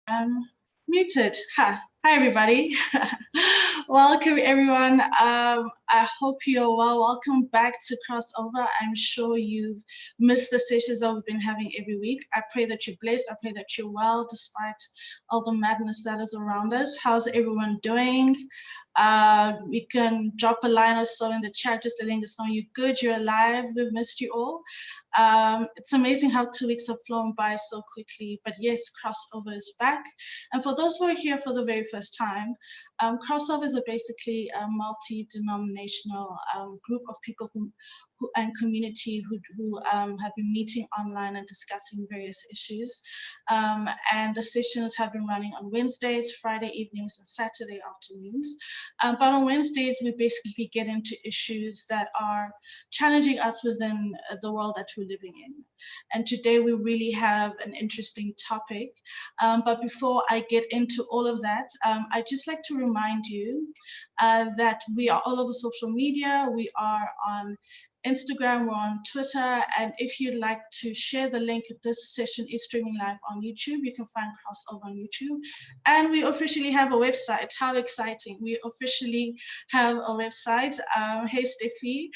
I'm muted. Hi, everybody. Welcome, everyone. I hope you're well. Welcome back to CrossOvr. I'm sure you've missed the sessions that we've been having every week. I pray that you're blessed. I pray that you're well despite all the madness that is around us. How's everyone doing? You can drop a line or so in the chat just letting us know you're good, you're alive. We've missed you all. It's amazing how 2 weeks have flown by so quickly, but yes, CrossOvr is back. And for those who are here for the very first time, CrossOvr is basically a multi-denominational group of people who and community who have been meeting online and discussing various issues. And the sessions have been running on Wednesdays, Friday evenings, and Saturday afternoons. But on Wednesdays, we basically get into issues that are challenging us within the world that we're living in. And today we really have an interesting topic. But before I get into all of that, I'd just like to remind you that we are all over social media. We are on Instagram, we're on Twitter, and if you'd like to share the link, this session is streaming live on YouTube. You can find CrossOvr on YouTube. And we officially have a website. How exciting. We officially have a website. Hey, Steffi,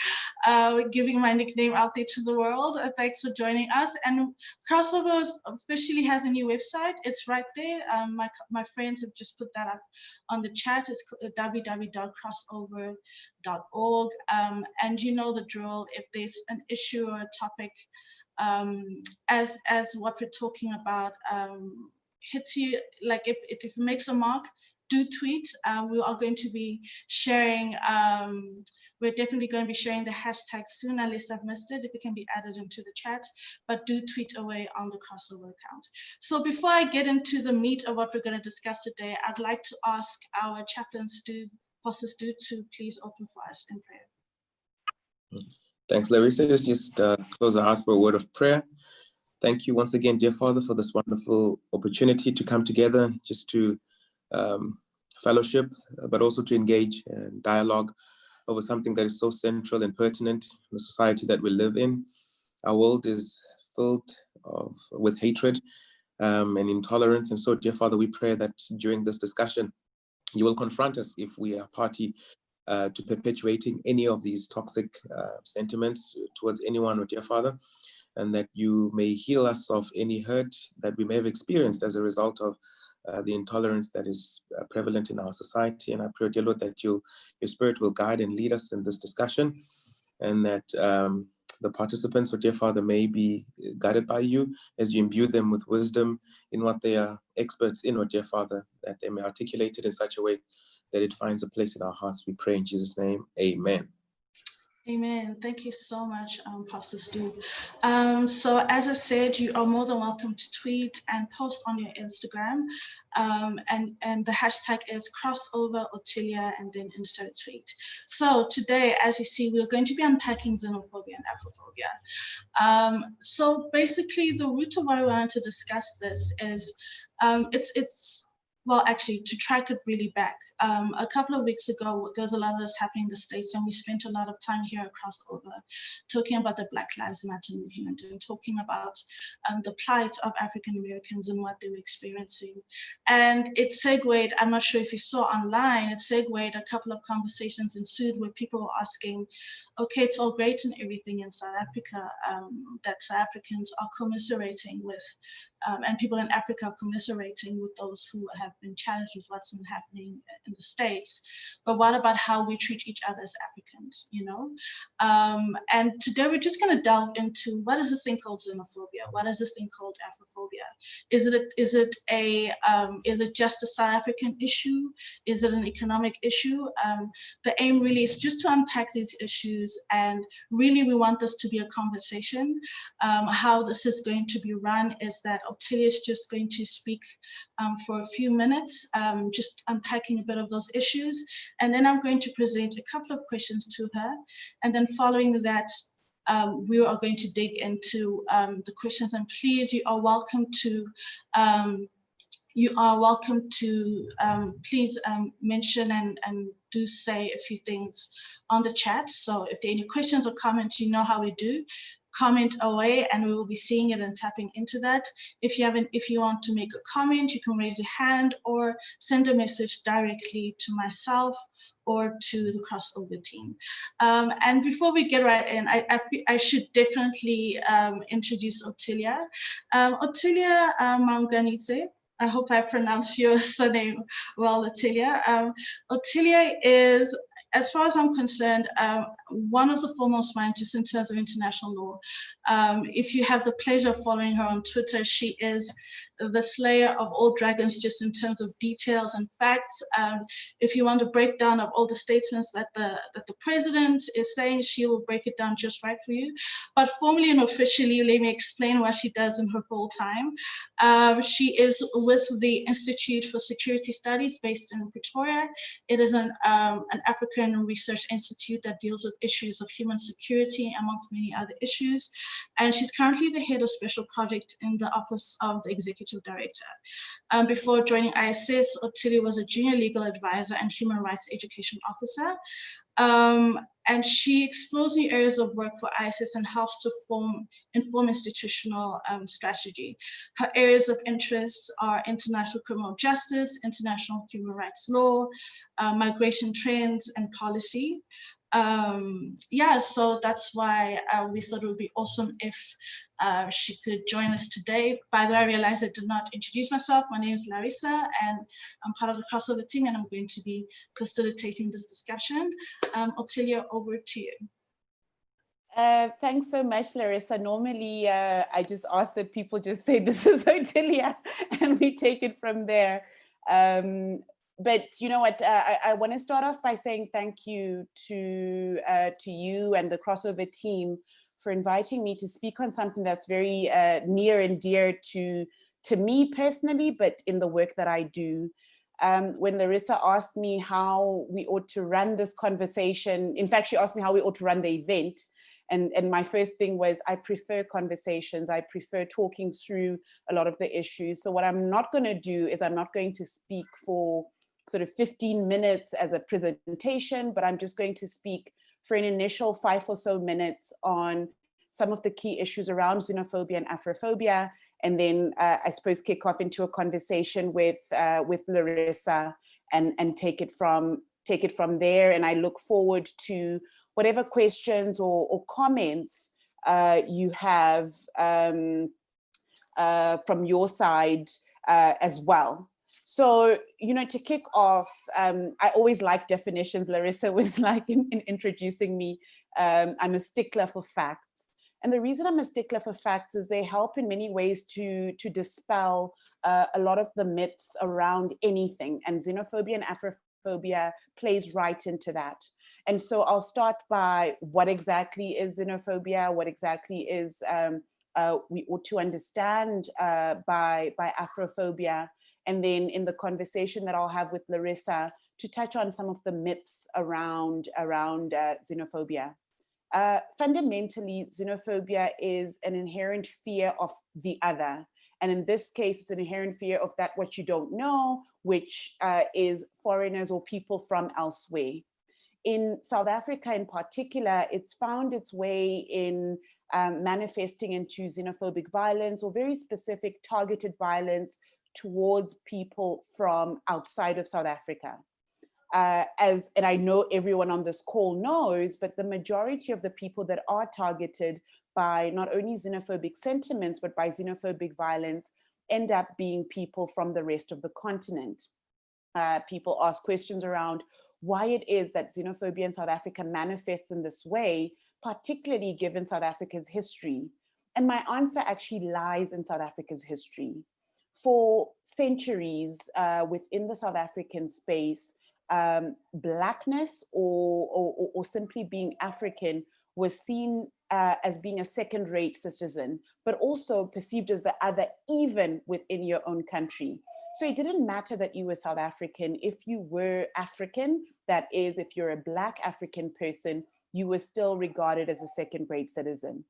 giving my nickname out there to the world. Thanks for joining us. And CrossOvr officially has a new website. It's right there. My friends have just put that up on the chat. It's www.crossover.org. And you know the drill. If there's an issue or a topic, as what we're talking about hits you, like if it makes a mark, do tweet. We are going to be sharing, we're definitely going to be sharing the hashtag soon, unless I've missed it, if it can be added into the chat, but do tweet away on the CrossOvr account. So before I get into the meat of what we're going to discuss today, I'd like to ask our chaplains, Pastor Stu, to please open for us in prayer. Thanks, Larissa. Just close our hearts for a word of prayer. Thank you once again, dear Father, for this wonderful opportunity to come together, just to fellowship, but also to engage and dialogue over something that is so central and pertinent in the society that we live in. Our world is filled with hatred and intolerance. And so, dear Father, we pray that during this discussion, you will confront us if we are party to perpetuating any of these toxic sentiments towards anyone, dear Father, and that you may heal us of any hurt that we may have experienced as a result of the intolerance that is prevalent in our society. And I pray, dear Lord, that your Spirit will guide and lead us in this discussion, and that the participants, dear Father, may be guided by you as you imbue them with wisdom in what they are experts in, dear Father, that they may articulate it in such a way that it finds a place in our hearts. We pray in Jesus' name, amen. Amen. Thank you so much, Pastor Stu. So as I said, you are more than welcome to tweet and post on your Instagram. And the hashtag is CrossOvr Ottilia and then insert tweet. So today, as you see, we're going to be unpacking xenophobia and Afrophobia. So basically, the root of why I wanted to discuss this is well, actually, to track it really back, a couple of weeks ago, there was a lot of this happening in the States, and we spent a lot of time here at CrossOvr talking about the Black Lives Matter movement and talking about the plight of African Americans and what they were experiencing. And it segued, I'm not sure if you saw online, it segued a couple of conversations ensued where people were asking, okay, it's all great and everything in South Africa, that South Africans are commiserating with, and people in Africa are commiserating with those who have been challenged with what's been happening in the States. But what about how we treat each other as Africans, you know? And today we're just going to delve into what is this thing called xenophobia? What is this thing called Afrophobia? Is it just a South African issue? Is it an economic issue? The aim really is just to unpack these issues, and really we want this to be a conversation. How this is going to be run is that Ottilia is just going to speak for a few minutes, just unpacking a bit of those issues, and then I'm going to present a couple of questions to her, and then following that, we are going to dig into the questions. And please, you are welcome to please mention and do say a few things on the chat. So if there are any questions or comments, you know how we do. comment away, and we will be seeing it and tapping into that. If you want to make a comment, you can raise your hand or send a message directly to myself or to the CrossOvr team. And before we get right in, I should definitely introduce Ottilia. Ottilia Maunganidze. I hope I pronounced your surname well, Ottilia. Ottilia is, as far as I'm concerned, one of the foremost minds just in terms of international law. If you have the pleasure of following her on Twitter, she is the slayer of all dragons just in terms of details and facts. If you want a breakdown of all the statements that the president is saying, she will break it down just right for you. But formally and officially, let me explain what she does in her full time. She is with the Institute for Security Studies based in Pretoria. It is an African research institute that deals with issues of human security, amongst many other issues. And she's currently the head of special project in the Office of the Executive Director. Before joining ISS, Ottilia was a junior legal advisor and human rights education officer. And she explores new areas of work for ISS and helps to inform institutional strategy. Her areas of interest are international criminal justice, international human rights law, migration trends, and policy. Yeah, so that's why we thought it would be awesome if she could join us today. By the way, I realized I did not introduce myself. My name is Larissa, and I'm part of the CrossOvr team, and I'm going to be facilitating this discussion. Ottilia, over to you. Thanks so much, Larissa. Normally, I just ask that people just say, this is Ottilia, and we take it from there. But you know what, I want to start off by saying thank you to you and the CrossOvr team for inviting me to speak on something that's very near and dear to me personally, but in the work that I do. When Larissa asked me how we ought to run this conversation, in fact, she asked me how we ought to run the event. And my first thing was, I prefer conversations. I prefer talking through a lot of the issues. So what I'm not going to do is I'm not going to speak for sort of 15 minutes as a presentation, but I'm just going to speak for an initial 5 or so minutes on some of the key issues around xenophobia and Afrophobia, and then I suppose kick off into a conversation with Larissa and take it from there. And I look forward to whatever questions or comments you have from your side as well. So, you know, to kick off, I always like definitions. Larissa was like in introducing me. I'm a stickler for facts. And the reason I'm a stickler for facts is they help in many ways to dispel a lot of the myths around anything. And xenophobia and Afrophobia plays right into that. And so I'll start by what exactly is xenophobia, what exactly is we ought to understand by Afrophobia. And then in the conversation that I'll have with Larissa, to touch on some of the myths around xenophobia. Fundamentally, xenophobia is an inherent fear of the other. And in this case, it's an inherent fear of that what you don't know, which is foreigners or people from elsewhere. In South Africa in particular, it's found its way in manifesting into xenophobic violence or very specific targeted violence towards people from outside of South Africa. And I know everyone on this call knows, but the majority of the people that are targeted by not only xenophobic sentiments, but by xenophobic violence end up being people from the rest of the continent. People ask questions around why it is that xenophobia in South Africa manifests in this way, particularly given South Africa's history. And my answer actually lies in South Africa's history. For centuries within the South African space, Blackness or simply being African was seen as being a second-rate citizen, but also perceived as the other even within your own country. So it didn't matter that you were South African. If you were African, that is, if you're a Black African person, you were still regarded as a second-rate citizen.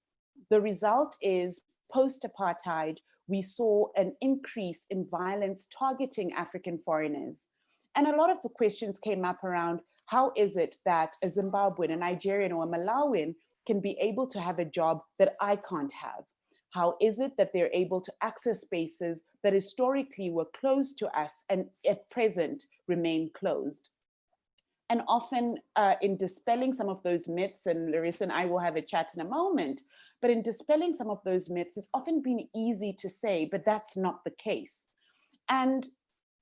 The result is, post-apartheid, we saw an increase in violence targeting African foreigners. And a lot of the questions came up around, how is it that a Zimbabwean, a Nigerian, or a Malawian can be able to have a job that I can't have? How is it that they're able to access spaces that historically were closed to us and at present remain closed? And often in dispelling some of those myths, and Larissa and I will have a chat in a moment, but in dispelling some of those myths, it's often been easy to say, but that's not the case. And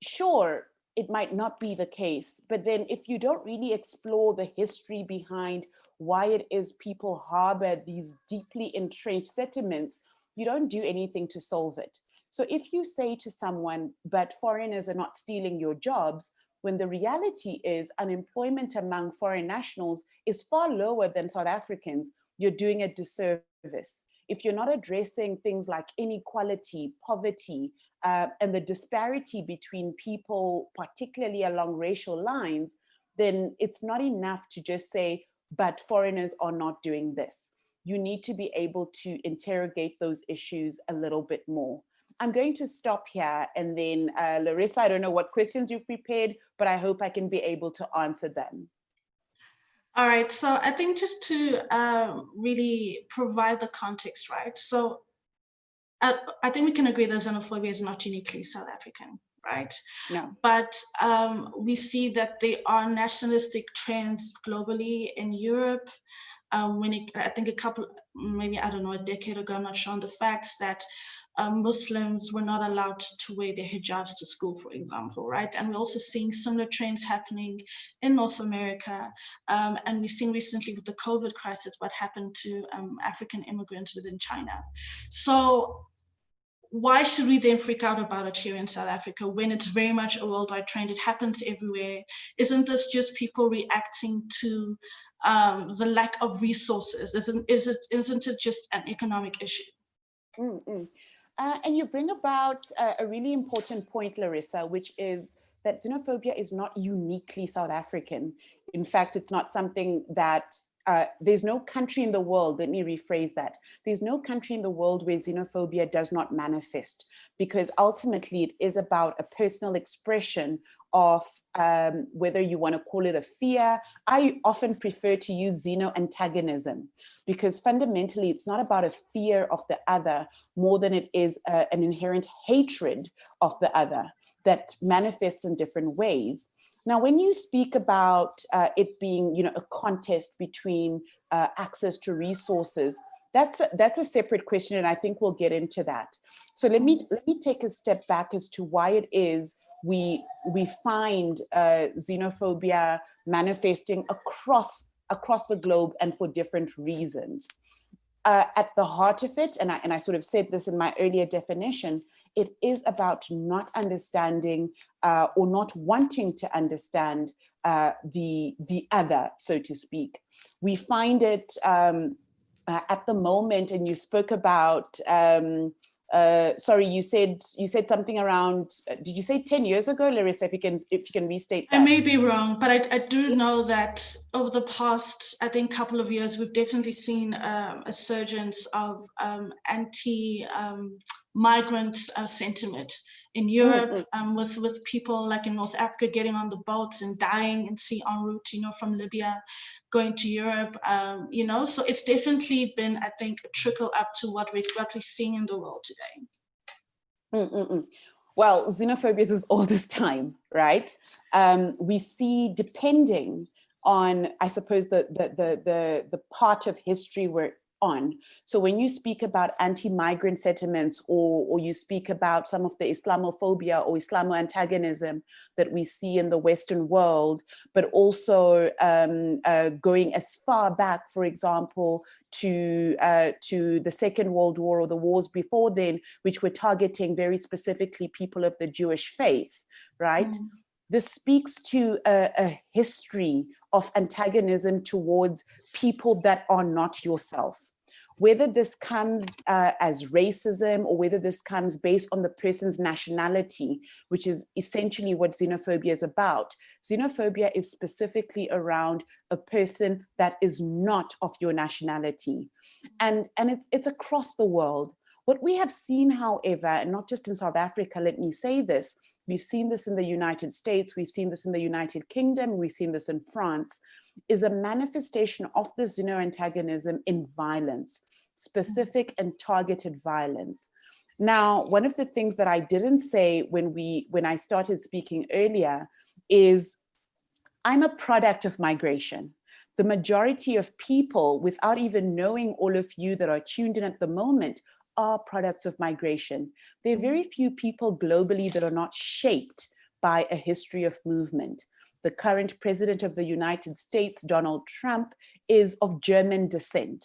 sure, it might not be the case, but then if you don't really explore the history behind why it is people harbor these deeply entrenched sentiments, you don't do anything to solve it. So if you say to someone, but foreigners are not stealing your jobs, when the reality is unemployment among foreign nationals is far lower than South Africans, you're doing a disservice. If you're not addressing things like inequality, poverty, and the disparity between people, particularly along racial lines, then it's not enough to just say, but foreigners are not doing this. You need to be able to interrogate those issues a little bit more. I'm going to stop here, and then Larissa, I don't know what questions you've prepared, but I hope I can be able to answer them. All right, so I think just to really provide the context, right? So I think we can agree that xenophobia is not uniquely South African, right? No. But we see that there are nationalistic trends globally in Europe. I think maybe, I don't know, a decade ago, I'm not sure on the facts, that Muslims were not allowed to wear their hijabs to school, for example, right? And we're also seeing similar trends happening in North America. And we've seen recently with the COVID crisis what happened to African immigrants within China. So why should we then freak out about it here in South Africa when it's very much a worldwide trend? It happens everywhere. Isn't this just people reacting to the lack of resources? Isn't it just an economic issue? And you bring about a really important point, Larissa, which is that xenophobia is not uniquely South African. In fact, it's not something that there's no country in the world, let me rephrase that. There's no country in the world where xenophobia does not manifest, because ultimately it is about a personal expression of whether you want to call it a fear. I often prefer to use xeno-antagonism, because fundamentally it's not about a fear of the other more than it is an inherent hatred of the other that manifests in different ways. Now, when you speak about it being, a contest between access to resources, that's a separate question, and I think we'll get into that. So let me take a step back as to why it is we find xenophobia manifesting across the globe and for different reasons. At the heart of it, and I sort of said this in my earlier definition, it is about not understanding or not wanting to understand the other, so to speak. We find it at the moment, and you spoke about, sorry, you said something around, did you say 10 years ago, Larissa, if you can restate that? I may be wrong, but I do know that over the past, I think, couple of years, we've definitely seen a surgence of anti-migrant sentiment in Europe, with people like in North Africa getting on the boats and dying in sea en route, from Libya going to Europe, so it's definitely been, I think, a trickle up to what we're seeing in the world today. Well, xenophobia is as old as time, right? We see, depending on, I suppose, the part of history we're on. So when you speak about anti-migrant sentiments, or you speak about some of the Islamophobia or Islamo-antagonism that we see in the Western world, but also going as far back, for example, to the Second World War or the wars before then, which were targeting very specifically people of the Jewish faith, right? This speaks to a history of antagonism towards people that are not yourself. Whether this comes as racism, or whether this comes based on the person's nationality, which is essentially what xenophobia is about. Xenophobia is specifically around a person that is not of your nationality. And it's across the world. What we have seen, however, and not just in South Africa, let me say this, we've seen this in the United States, we've seen this in the United Kingdom, we've seen this in France, is a manifestation of the xeno-antagonism in violence, specific and targeted violence. Now, one of the things that I didn't say when I started speaking earlier is I'm a product of migration. The majority of people, without even knowing all of you that are tuned in at the moment, are products of migration. There are very few people globally that are not shaped by a history of movement. The current president of the United States, Donald Trump, is of German descent.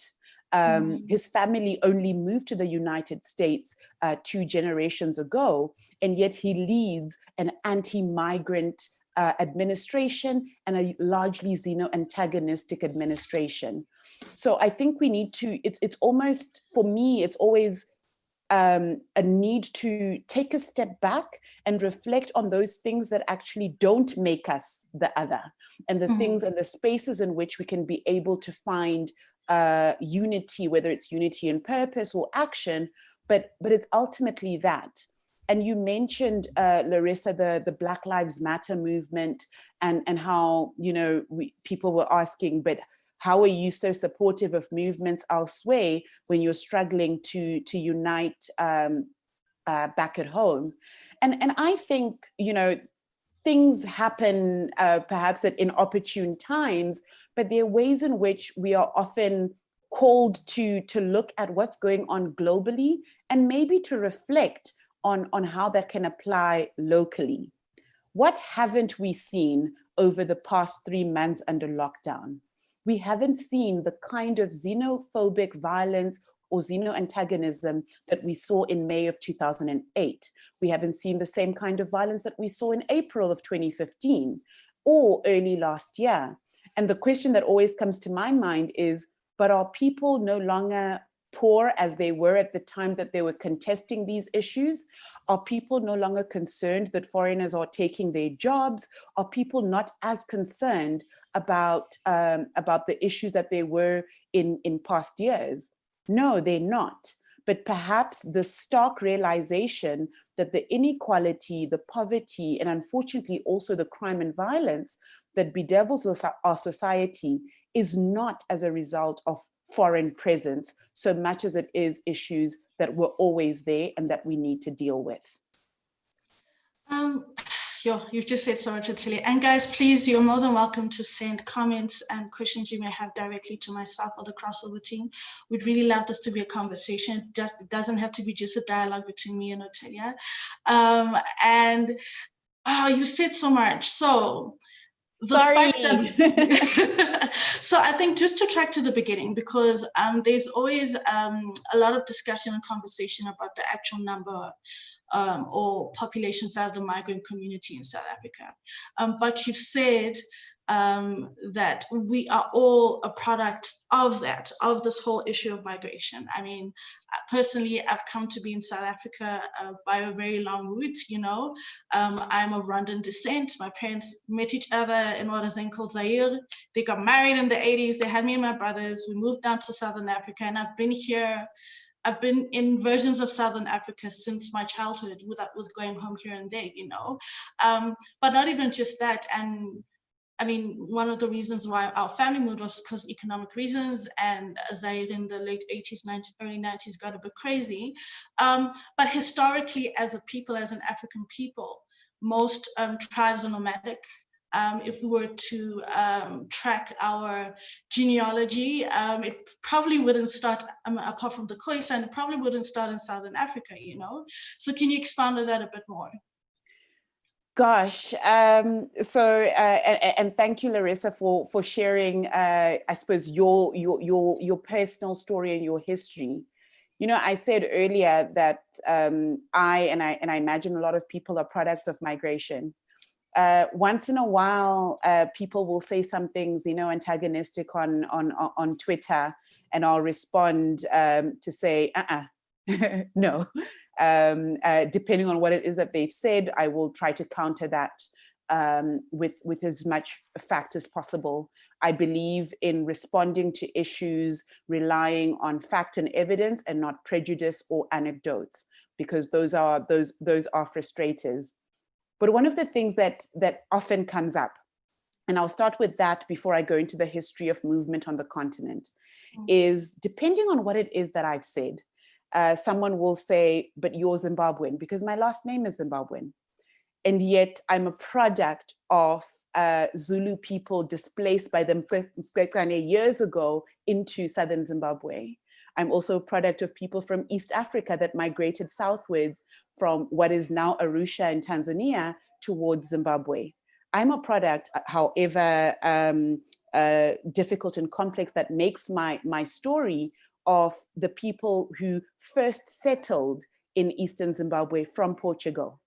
His family only moved to the United States 2 generations ago, and yet he leads an anti-migrant administration and a largely xeno-antagonistic administration. So I think we need to, it's almost, for me, it's always a need to take a step back and reflect on those things that actually don't make us the other, and the things and the spaces in which we can be able to find unity, whether it's unity in purpose or action, but it's ultimately that. And you mentioned, Larissa, the Black Lives Matter movement, and how, you know, people were asking, but how are you so supportive of movements elsewhere when you're struggling to unite back at home? And I think, you know, things happen perhaps at inopportune times, but there are ways in which we are often called to look at what's going on globally and maybe to reflect on how that can apply locally. What haven't we seen over the past 3 months under lockdown? We haven't seen the kind of xenophobic violence or xeno-antagonism that we saw in May of 2008. We haven't seen the same kind of violence that we saw in April of 2015 or early last year. And the question that always comes to my mind is, but are people no longer poor as they were at the time that they were contesting these issues? Are people no longer concerned that foreigners are taking their jobs? Are people not as concerned about the issues that they were in past years? No, they're not. But perhaps the stark realization that the inequality, the poverty, and unfortunately also the crime and violence that bedevils our society is not as a result of foreign presence so much as it is issues that were always there and that we need to deal with. You've just said so much, Ottilia. And guys, please, you're more than welcome to send comments and questions you may have directly to myself or the CrossOvr team. We'd really love this to be a conversation. It doesn't have to be just a dialogue between me and Ottilia. You said so much. So the fact that so I think just to track to the beginning, because there's always a lot of discussion and conversation about the actual number or population side of the migrant community in South Africa. But you've said that we are all a product of that, of this whole issue of migration. I mean, personally, I've come to be in South Africa by a very long route, you know. I'm of Rwandan descent. My parents met each other in what is then called Zaire. They got married in the 80s. They had me and my brothers. We moved down to Southern Africa, and I've been here. I've been in versions of Southern Africa since my childhood, with going home here and there, you know. But not even just that. And I mean, one of the reasons why our family moved was because economic reasons, and Zaire in the late 80s, early 90s got a bit crazy. But historically, as a people, as an African people, most tribes are nomadic. If we were to track our genealogy, it probably wouldn't start, apart from the Khoisan, it probably wouldn't start in Southern Africa, you know? So can you expand on that a bit more? Gosh, and thank you, Larissa, for sharing, I suppose, your personal story and your history. You know, I said earlier that I imagine a lot of people are products of migration. Once in a while, people will say some things, you know, antagonistic on Twitter, and I'll respond to say, no. Depending on what it is that they've said, I will try to counter that with as much fact as possible. I believe in responding to issues relying on fact and evidence and not prejudice or anecdotes, because those are frustrators. But one of the things that often comes up and I'll start with that before I go into the history of movement on the continent, is depending on what it is that I've said, someone will say, but you're Zimbabwean, because my last name is Zimbabwean. And yet I'm a product of Zulu people displaced by them years ago into southern Zimbabwe. I'm also a product of people from East Africa that migrated southwards from what is now Arusha in Tanzania towards Zimbabwe. I'm a product, however difficult and complex that makes my story, of the people who first settled in Eastern Zimbabwe from Portugal.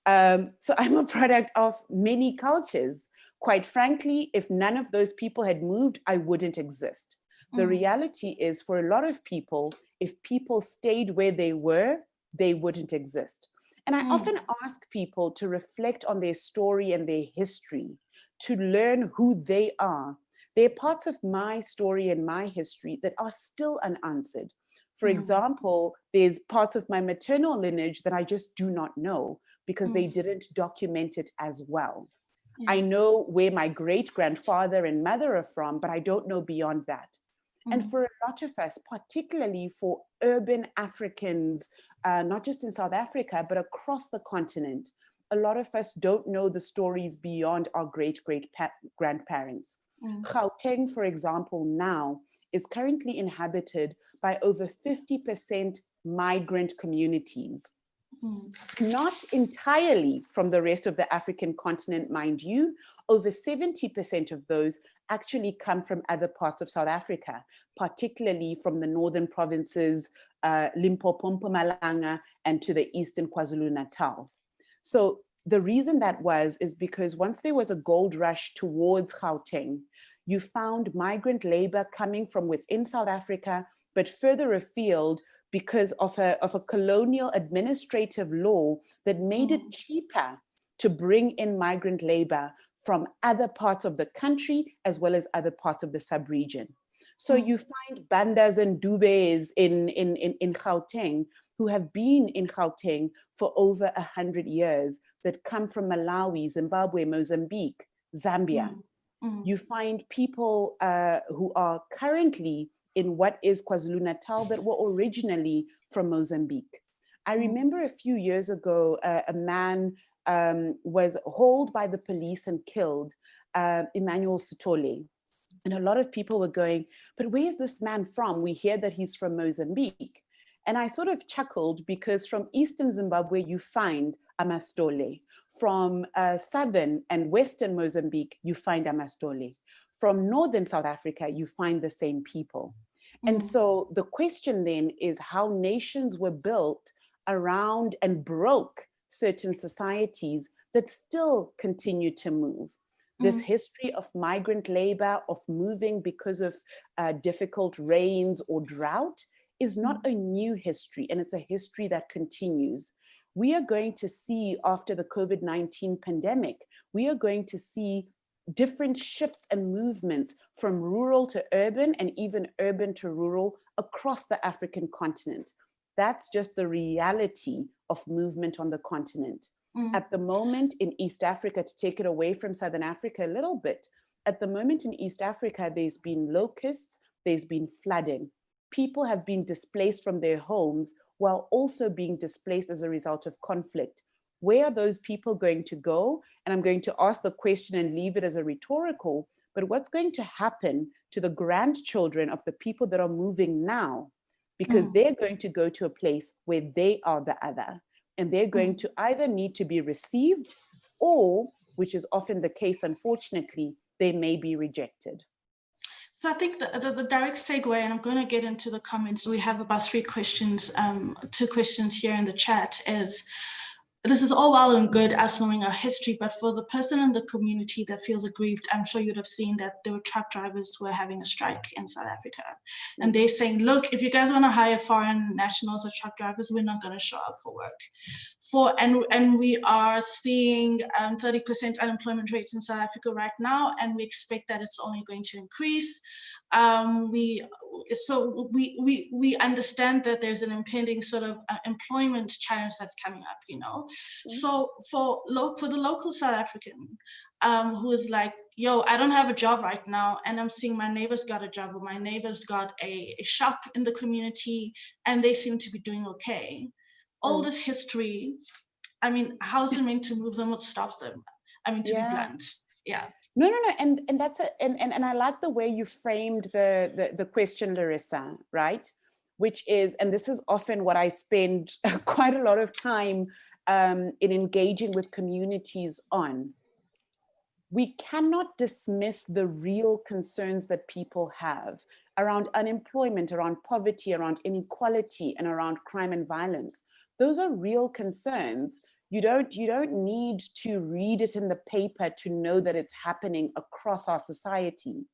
So I'm a product of many cultures. Quite frankly, if none of those people had moved, I wouldn't exist. The reality is, for a lot of people, if people stayed where they were, they wouldn't exist. And I often ask people to reflect on their story and their history, to learn who they are. There are parts of my story and my history that are still unanswered. For example, there's parts of my maternal lineage that I just do not know because they didn't document it as well. I know where my great-grandfather and mother are from, but I don't know beyond that. And for a lot of us, particularly for urban Africans, not just in South Africa, but across the continent, a lot of us don't know the stories beyond our great-great-grandparents. Gauteng, for example, now is currently inhabited by over 50% migrant communities. Not entirely from the rest of the African continent, mind you. Over 70% of those actually come from other parts of South Africa, particularly from the northern provinces, Limpopo, Mpumalanga, and to the eastern KwaZulu-Natal. So the reason that is because once there was a gold rush towards Gauteng, you found migrant labor coming from within South Africa, but further afield, because of a colonial administrative law that made it cheaper to bring in migrant labor from other parts of the country, as well as other parts of the sub-region. So you find Bandas and Dubes in Gauteng, who have been in Gauteng for over 100 years, that come from Malawi, Zimbabwe, Mozambique, Zambia. You find people who are currently in what is KwaZulu-Natal that were originally from Mozambique. I remember a few years ago, a man was hauled by the police and killed, Emmanuel Sitole. And a lot of people were going, but where's this man from? We hear that he's from Mozambique. And I sort of chuckled because from Eastern Zimbabwe, you find Amastole. From Southern and Western Mozambique, you find Amastole. From Northern South Africa, you find the same people. And so the question then is how nations were built around and broke certain societies that still continue to move. This history of migrant labor, of moving because of difficult rains or drought, is not a new history, and it's a history that continues. We are going to see, after the COVID-19 pandemic, we are going to see different shifts and movements from rural to urban and even urban to rural across the African continent. That's just the reality of movement on the continent. At the moment in East Africa, to take it away from Southern Africa a little bit, at the moment in East Africa, there's been locusts, there's been flooding. People have been displaced from their homes while also being displaced as a result of conflict. Where are those people going to go? And I'm going to ask the question and leave it as a rhetorical, but what's going to happen to the grandchildren of the people that are moving now? Because they're going to go to a place where they are the other, and they're going to either need to be received or, which is often the case, unfortunately, they may be rejected. So I think the direct segue, and I'm going to get into the comments. We have about 3 questions, 2 questions here in the chat, is this is all well and good, us knowing our history, but for the person in the community that feels aggrieved, I'm sure you'd have seen that there were truck drivers who were having a strike in South Africa. And they're saying, look, if you guys want to hire foreign nationals or truck drivers, we're not going to show up for work. And we are seeing 30% unemployment rates in South Africa right now, and we expect that it's only going to increase. we understand that there's an impending sort of employment challenge that's coming up, you know. So for the local South African who is like, yo, I don't have a job right now, and I'm seeing my neighbor's got a job, or my neighbor's got a shop in the community and they seem to be doing okay. All this history, I mean, how's it meant to move them or stop them? I mean, to be blunt. Yeah. No, and that's and I like the way you framed the question, Larissa, right? Which is, and this is often what I spend quite a lot of time in engaging with communities on. We cannot dismiss the real concerns that people have around unemployment, around poverty, around inequality, and around crime and violence. Those are real concerns. You don't need to read it in the paper to know that it's happening across our society.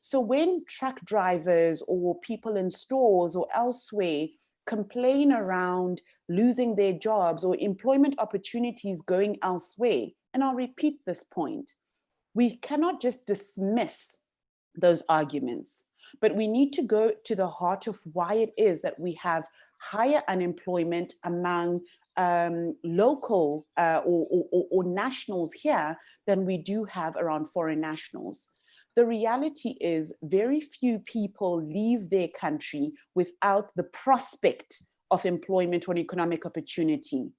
So when truck drivers or people in stores or elsewhere complain around losing their jobs or employment opportunities going elsewhere, and I'll repeat this point, we cannot just dismiss those arguments, but we need to go to the heart of why it is that we have higher unemployment among local or nationals here than we do have around foreign nationals. The reality is very few people leave their country without the prospect of employment or economic opportunity.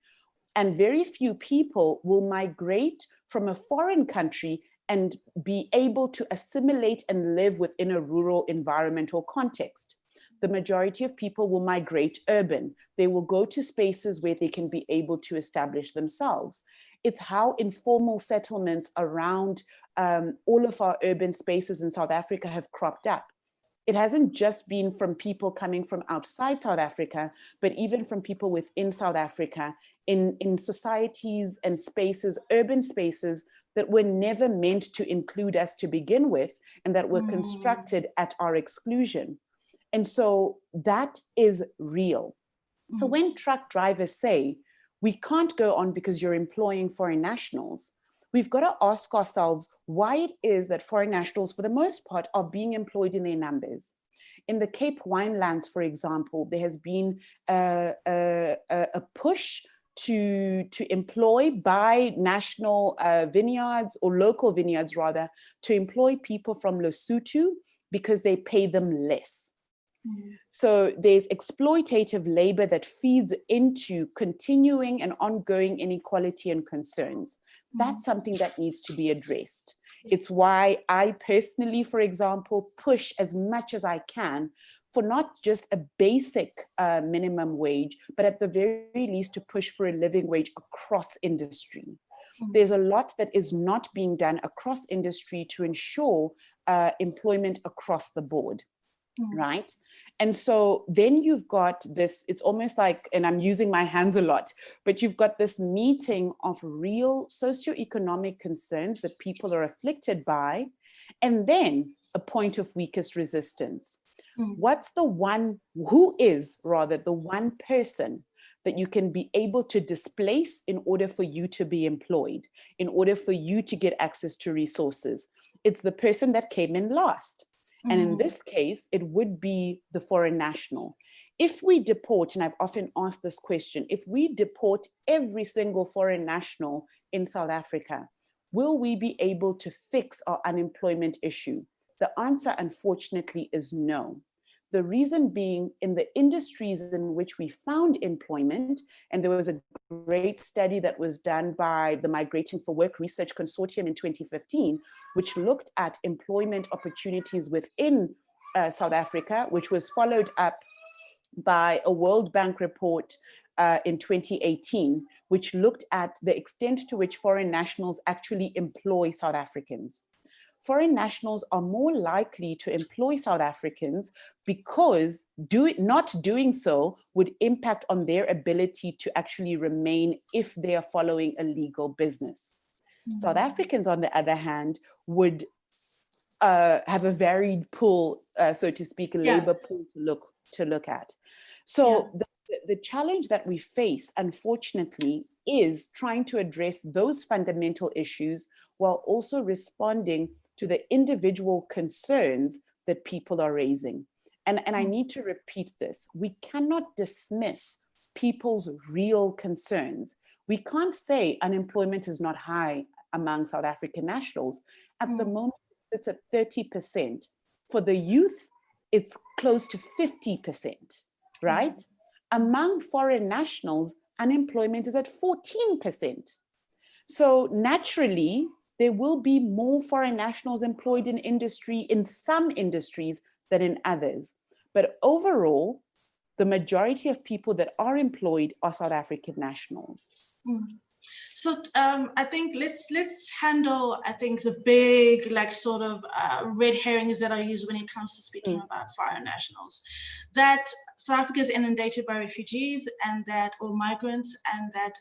And very few people will migrate from a foreign country and be able to assimilate and live within a rural environment or context. The majority of people will migrate urban. They will go to spaces where they can be able to establish themselves. It's how informal settlements around all of our urban spaces in South Africa have cropped up. It hasn't just been from people coming from outside South Africa, but even from people within South Africa in societies and spaces, urban spaces that were never meant to include us to begin with, and that were constructed at our exclusion. And so that is real. So when truck drivers say, we can't go on because you're employing foreign nationals, we've got to ask ourselves why it is that foreign nationals, for the most part, are being employed in their numbers. In the Cape Winelands, for example, there has been a push to employ by national vineyards, or local vineyards rather, to employ people from Lesotho because they pay them less. So there's exploitative labor that feeds into continuing and ongoing inequality and concerns. That's something that needs to be addressed. It's why I personally, for example, push as much as I can for not just a basic minimum wage, but at the very least to push for a living wage across industry. There's a lot that is not being done across industry to ensure employment across the board, right? And so then you've got this, it's almost like, and I'm using my hands a lot, but you've got this meeting of real socioeconomic concerns that people are afflicted by, and then a point of weakest resistance. What's the one, who is rather the one person that you can be able to displace in order for you to be employed, in order for you to get access to resources? It's the person that came in last. And in this case, it would be the foreign national. If we deport, and I've often asked this question, if we deport every single foreign national in South Africa, will we be able to fix our unemployment issue? The answer, unfortunately, is no. The reason being, in the industries in which we found employment, and there was a great study that was done by the Migrating for Work Research Consortium in 2015, which looked at employment opportunities within South Africa, which was followed up by a World Bank report in 2018, which looked at the extent to which foreign nationals actually employ South Africans. Foreign nationals are more likely to employ South Africans because not doing so would impact on their ability to actually remain if they are following a legal business. South Africans, on the other hand, would have a varied pool, so to speak, a labor pool to look at. So the challenge that we face, unfortunately, is trying to address those fundamental issues while also responding to the individual concerns that people are raising. and I need to repeat this, we cannot dismiss people's real concerns. We can't say unemployment is not high among South African nationals. At the moment, it's at 30%. For the youth, it's close to 50%, right? Among foreign nationals, unemployment is at 14%. So naturally, there will be more foreign nationals employed in industry, in some industries than in others. But overall, the majority of people that are employed are South African nationals. So I think let's handle, I think, the big, like, sort of red herrings that are used when it comes to speaking about foreign nationals. That South Africa is inundated by refugees and that, or migrants, and that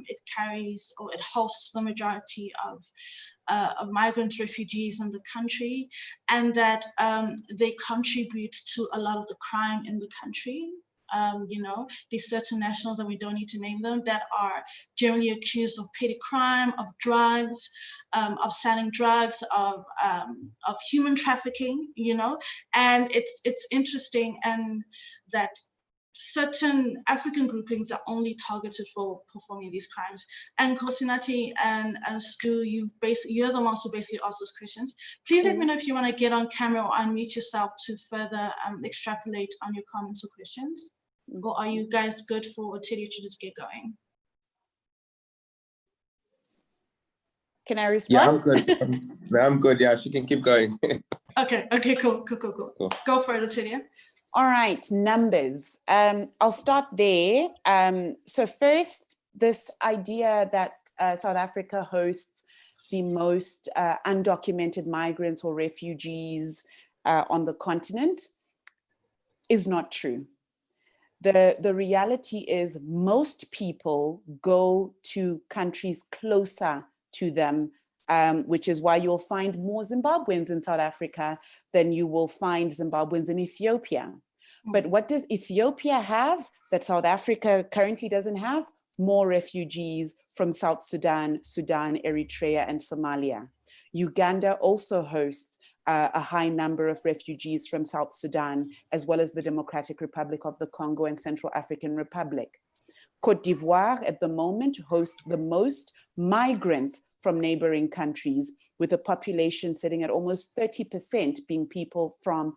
it carries, or it hosts the majority of migrants, refugees in the country, and that they contribute to a lot of the crime in the country. You know, there's certain nationals, and we don't need to name them, that are generally accused of petty crime, of drugs, of selling drugs, of human trafficking, you know. And it's interesting, and that certain African groupings are only targeted for performing these crimes. And Kosinati and Stu, you're the ones who basically ask those questions. Please let me know if you want to get on camera or unmute yourself to further extrapolate on your comments or questions. Or are you guys good for Ottilia to just get going? Can I respond? Yeah, I'm good. I'm good. Yeah, she can keep going. Okay, cool. Go for it, Ottilia. All right, numbers. I'll start there. So first, this idea that South Africa hosts the most undocumented migrants or refugees on the continent is not true. The reality is most people go to countries closer to them, which is why you'll find more Zimbabweans in South Africa than you will find Zimbabweans in Ethiopia. But what does Ethiopia have that South Africa currently doesn't have? More refugees from South Sudan, Eritrea, and Somalia. Uganda also hosts a high number of refugees from South Sudan, as well as the Democratic Republic of the Congo and Central African Republic. Côte d'Ivoire at the moment hosts the most migrants from neighboring countries, with a population sitting at almost 30% being people from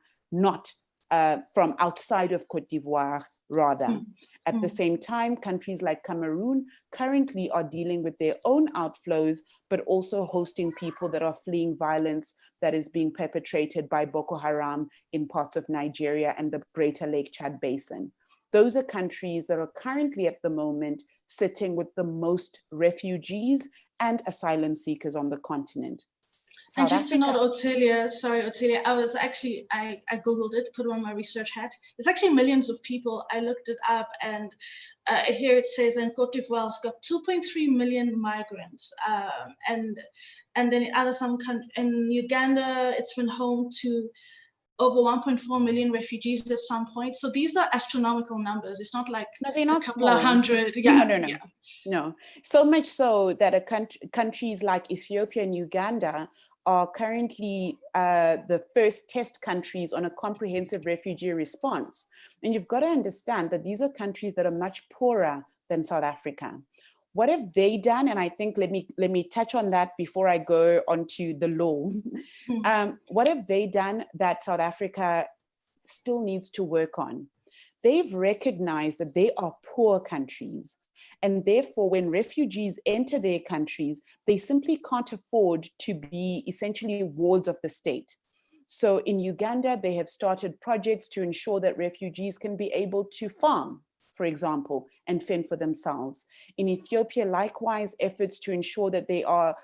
from outside of Côte d'Ivoire, rather. At the same time, countries like Cameroon currently are dealing with their own outflows, but also hosting people that are fleeing violence that is being perpetrated by Boko Haram in parts of Nigeria and the Greater Lake Chad Basin. Those are countries that are currently at the moment sitting with the most refugees and asylum seekers on the continent. And just to note, Ottilia, I Googled it, put on my research hat. It's actually millions of people. I looked it up, and here it says in Côte d'Ivoire's got 2.3 million migrants. And then in Uganda, it's been home to over 1.4 million refugees at some point. So these are astronomical numbers. It's not like they're not a couple small. of hundred. No. So much so that countries like Ethiopia and Uganda are currently the first test countries on a comprehensive refugee response. And you've got to understand that these are countries that are much poorer than South Africa. What have they done? And I think let me touch on that before I go onto the law. What have they done that South Africa still needs to work on? They've recognized that they are poor countries. And therefore, when refugees enter their countries, they simply can't afford to be essentially wards of the state. So in Uganda, they have started projects to ensure that refugees can be able to farm, for example, and fend for themselves. In Ethiopia, likewise, efforts to ensure that they are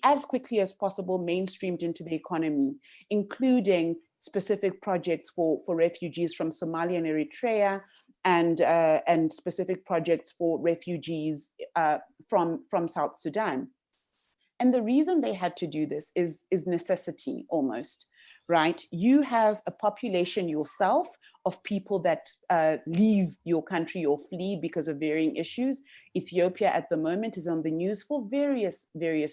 as quickly as possible mainstreamed into the economy, including specific projects for refugees from Somalia and Eritrea, and specific projects for refugees from South Sudan. And the reason they had to do this is necessity almost, right? You have a population yourself of people that leave your country or flee because of varying issues. Ethiopia at the moment is on the news for various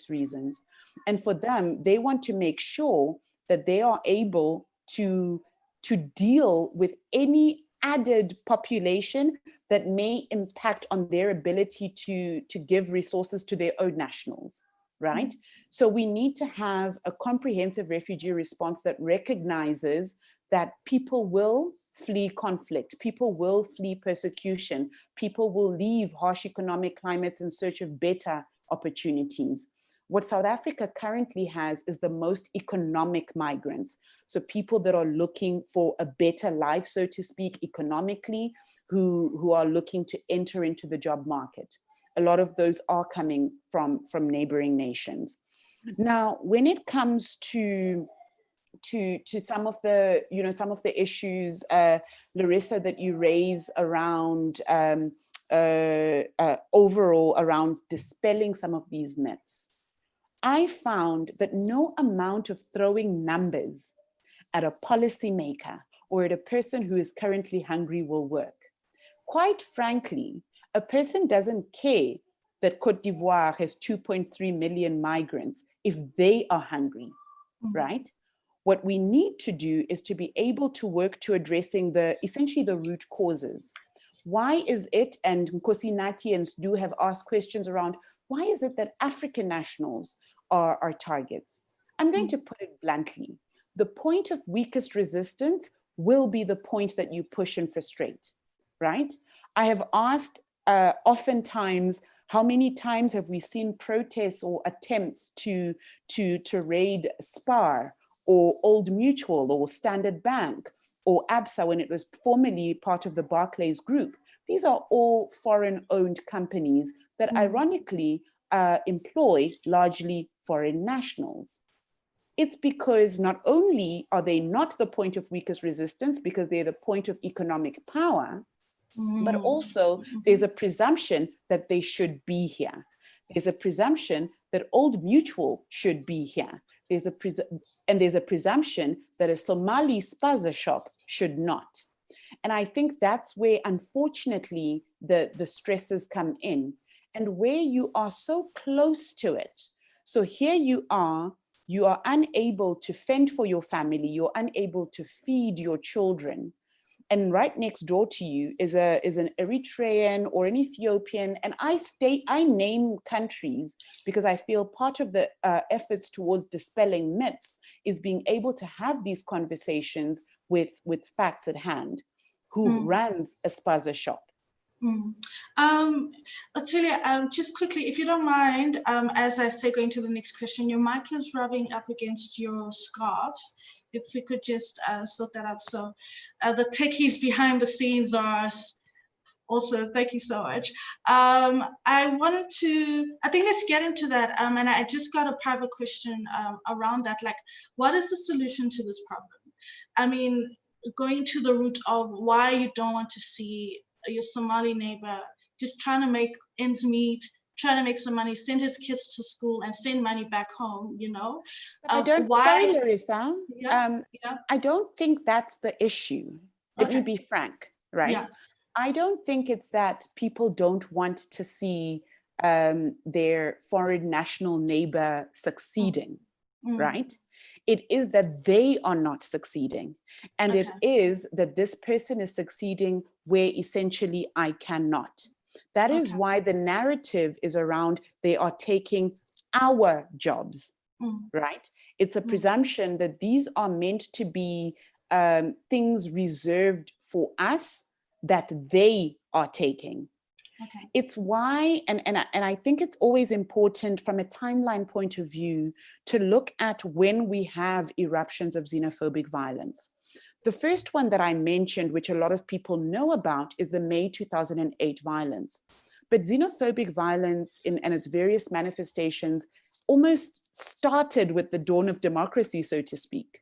reasons. And for them, they want to make sure that they are able to to deal with any added population that may impact on their ability to give resources to their own nationals, right? So we need to have a comprehensive refugee response that recognizes that people will flee conflict, people will flee persecution, people will leave harsh economic climates in search of better opportunities. What South Africa currently has is the most economic migrants. So people that are looking for a better life, so to speak, economically, who are looking to enter into the job market. A lot of those are coming from neighboring nations. Now, when it comes to some of the, some of the issues, Larissa, that you raise around overall around dispelling some of these myths, I found that no amount of throwing numbers at a policymaker or at a person who is currently hungry will work. Quite frankly, a person doesn't care that Côte d'Ivoire has 2.3 million migrants if they are hungry, right? What we need to do is to be able to work to addressing essentially the root causes. Why is it, and Nkosi Nati and Sdu have asked questions around, why is it that African nationals are targets? I'm going to put it bluntly. The point of weakest resistance will be the point that you push and frustrate, right? I have asked oftentimes, how many times have we seen protests or attempts to raid SPAR or Old Mutual or Standard Bank or ABSA when it was formerly part of the Barclays Group? These are all foreign-owned companies that ironically employ largely foreign nationals. It's because not only are they not the point of weakest resistance because they're the point of economic power, but also there's a presumption that they should be here. There's a presumption that Old Mutual should be here. There's a presumption that a Somali spaza shop should not. And I think that's where, unfortunately, the stresses come in, and where you are so close to it. So here you are unable to fend for your family, you're unable to feed your children. And right next door to you is an Eritrean or an Ethiopian. And I name countries because I feel part of the efforts towards dispelling myths is being able to have these conversations with facts at hand. Who runs a spaza shop? Ottilia, just quickly, if you don't mind, as I say, going to the next question, your mic is rubbing up against your scarf. If we could just sort that out. So the techies behind the scenes are also, thank you so much. I think let's get into that. And I just got a private question around that. Like, what is the solution to this problem? I mean, going to the root of why you don't want to see your Somali neighbor just trying to make ends meet, trying to make some money, send his kids to school and send money back home, Sorry, Larissa. Yeah. I don't think that's the issue. Let me be frank, right? Yeah. I don't think it's that people don't want to see their foreign national neighbor succeeding, right? It is that they are not succeeding. And it is that this person is succeeding where essentially I cannot. That is why the narrative is around they are taking our jobs, right? It's a presumption that these are meant to be things reserved for us that they are taking. It's why, and I think it's always important from a timeline point of view to look at when we have eruptions of xenophobic violence. The first one that I mentioned, which a lot of people know about, is the May 2008 violence. But xenophobic violence and its various manifestations almost started with the dawn of democracy, so to speak,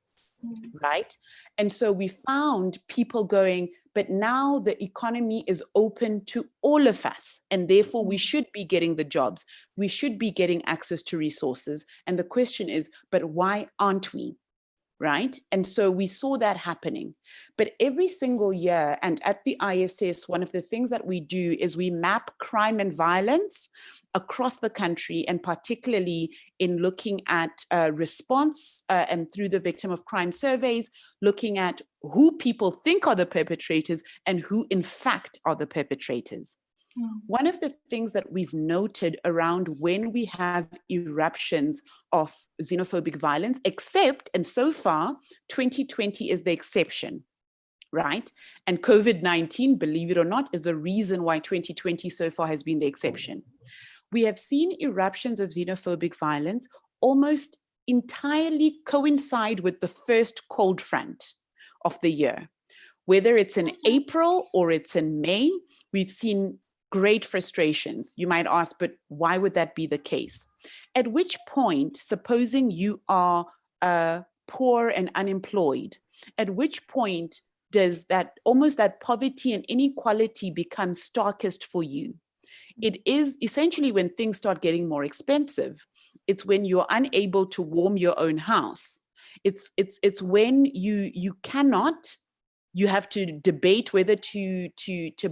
right? And so we found people going, but now the economy is open to all of us, and therefore we should be getting the jobs. We should be getting access to resources. And the question is, but why aren't we? Right? And so we saw that happening. But every single year, and at the ISS, one of the things that we do is we map crime and violence across the country, and particularly in looking at response and through the victim of crime surveys, looking at who people think are the perpetrators and who in fact are the perpetrators. One of the things that we've noted around when we have eruptions of xenophobic violence, except, and so far, 2020 is the exception, right? And COVID-19, believe it or not, is the reason why 2020 so far has been the exception. We have seen eruptions of xenophobic violence almost entirely coincide with the first cold front of the year. Whether it's in April or it's in May, we've seen great frustrations. You might ask, but why would that be the case? At which point, supposing you are poor and unemployed, at which point does that almost that poverty and inequality become starkest for you? It is essentially when things start getting more expensive. It's when you're unable to warm your own house. It's when you cannot, you have to debate whether to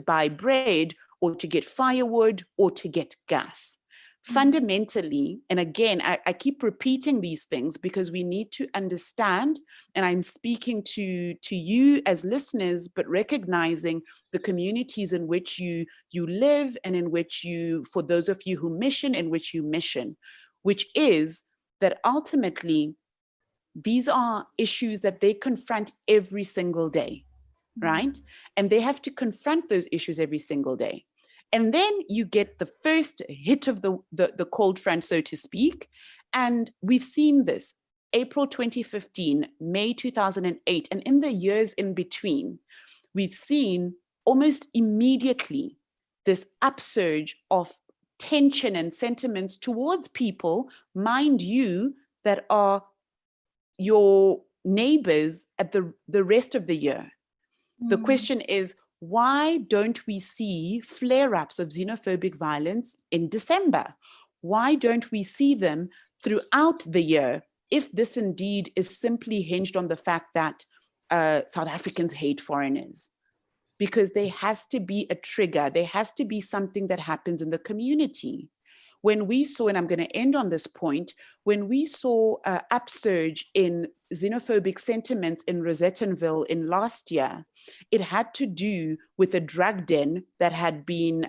buy bread or to get firewood or to get gas. Fundamentally, and again, I keep repeating these things because we need to understand, and I'm speaking to you as listeners, but recognizing the communities in which you live and in which you, for those of you who mission, in which you mission, which is that ultimately, these are issues that they confront every single day, right? And they have to confront those issues every single day. And then you get the first hit of the cold front, so to speak. And we've seen this, April 2015, May 2008, and in the years in between, we've seen almost immediately this upsurge of tension and sentiments towards people, mind you, that are your neighbors at the rest of the year. The question is, why don't we see flare-ups of xenophobic violence in December? Why don't we see them throughout the year, if this indeed is simply hinged on the fact that South Africans hate foreigners? Because there has to be a trigger. There has to be something that happens in the community. When we saw, and I'm going to end on this point, when we saw an upsurge in xenophobic sentiments in Rosettenville in last year, it had to do with a drug den that had been,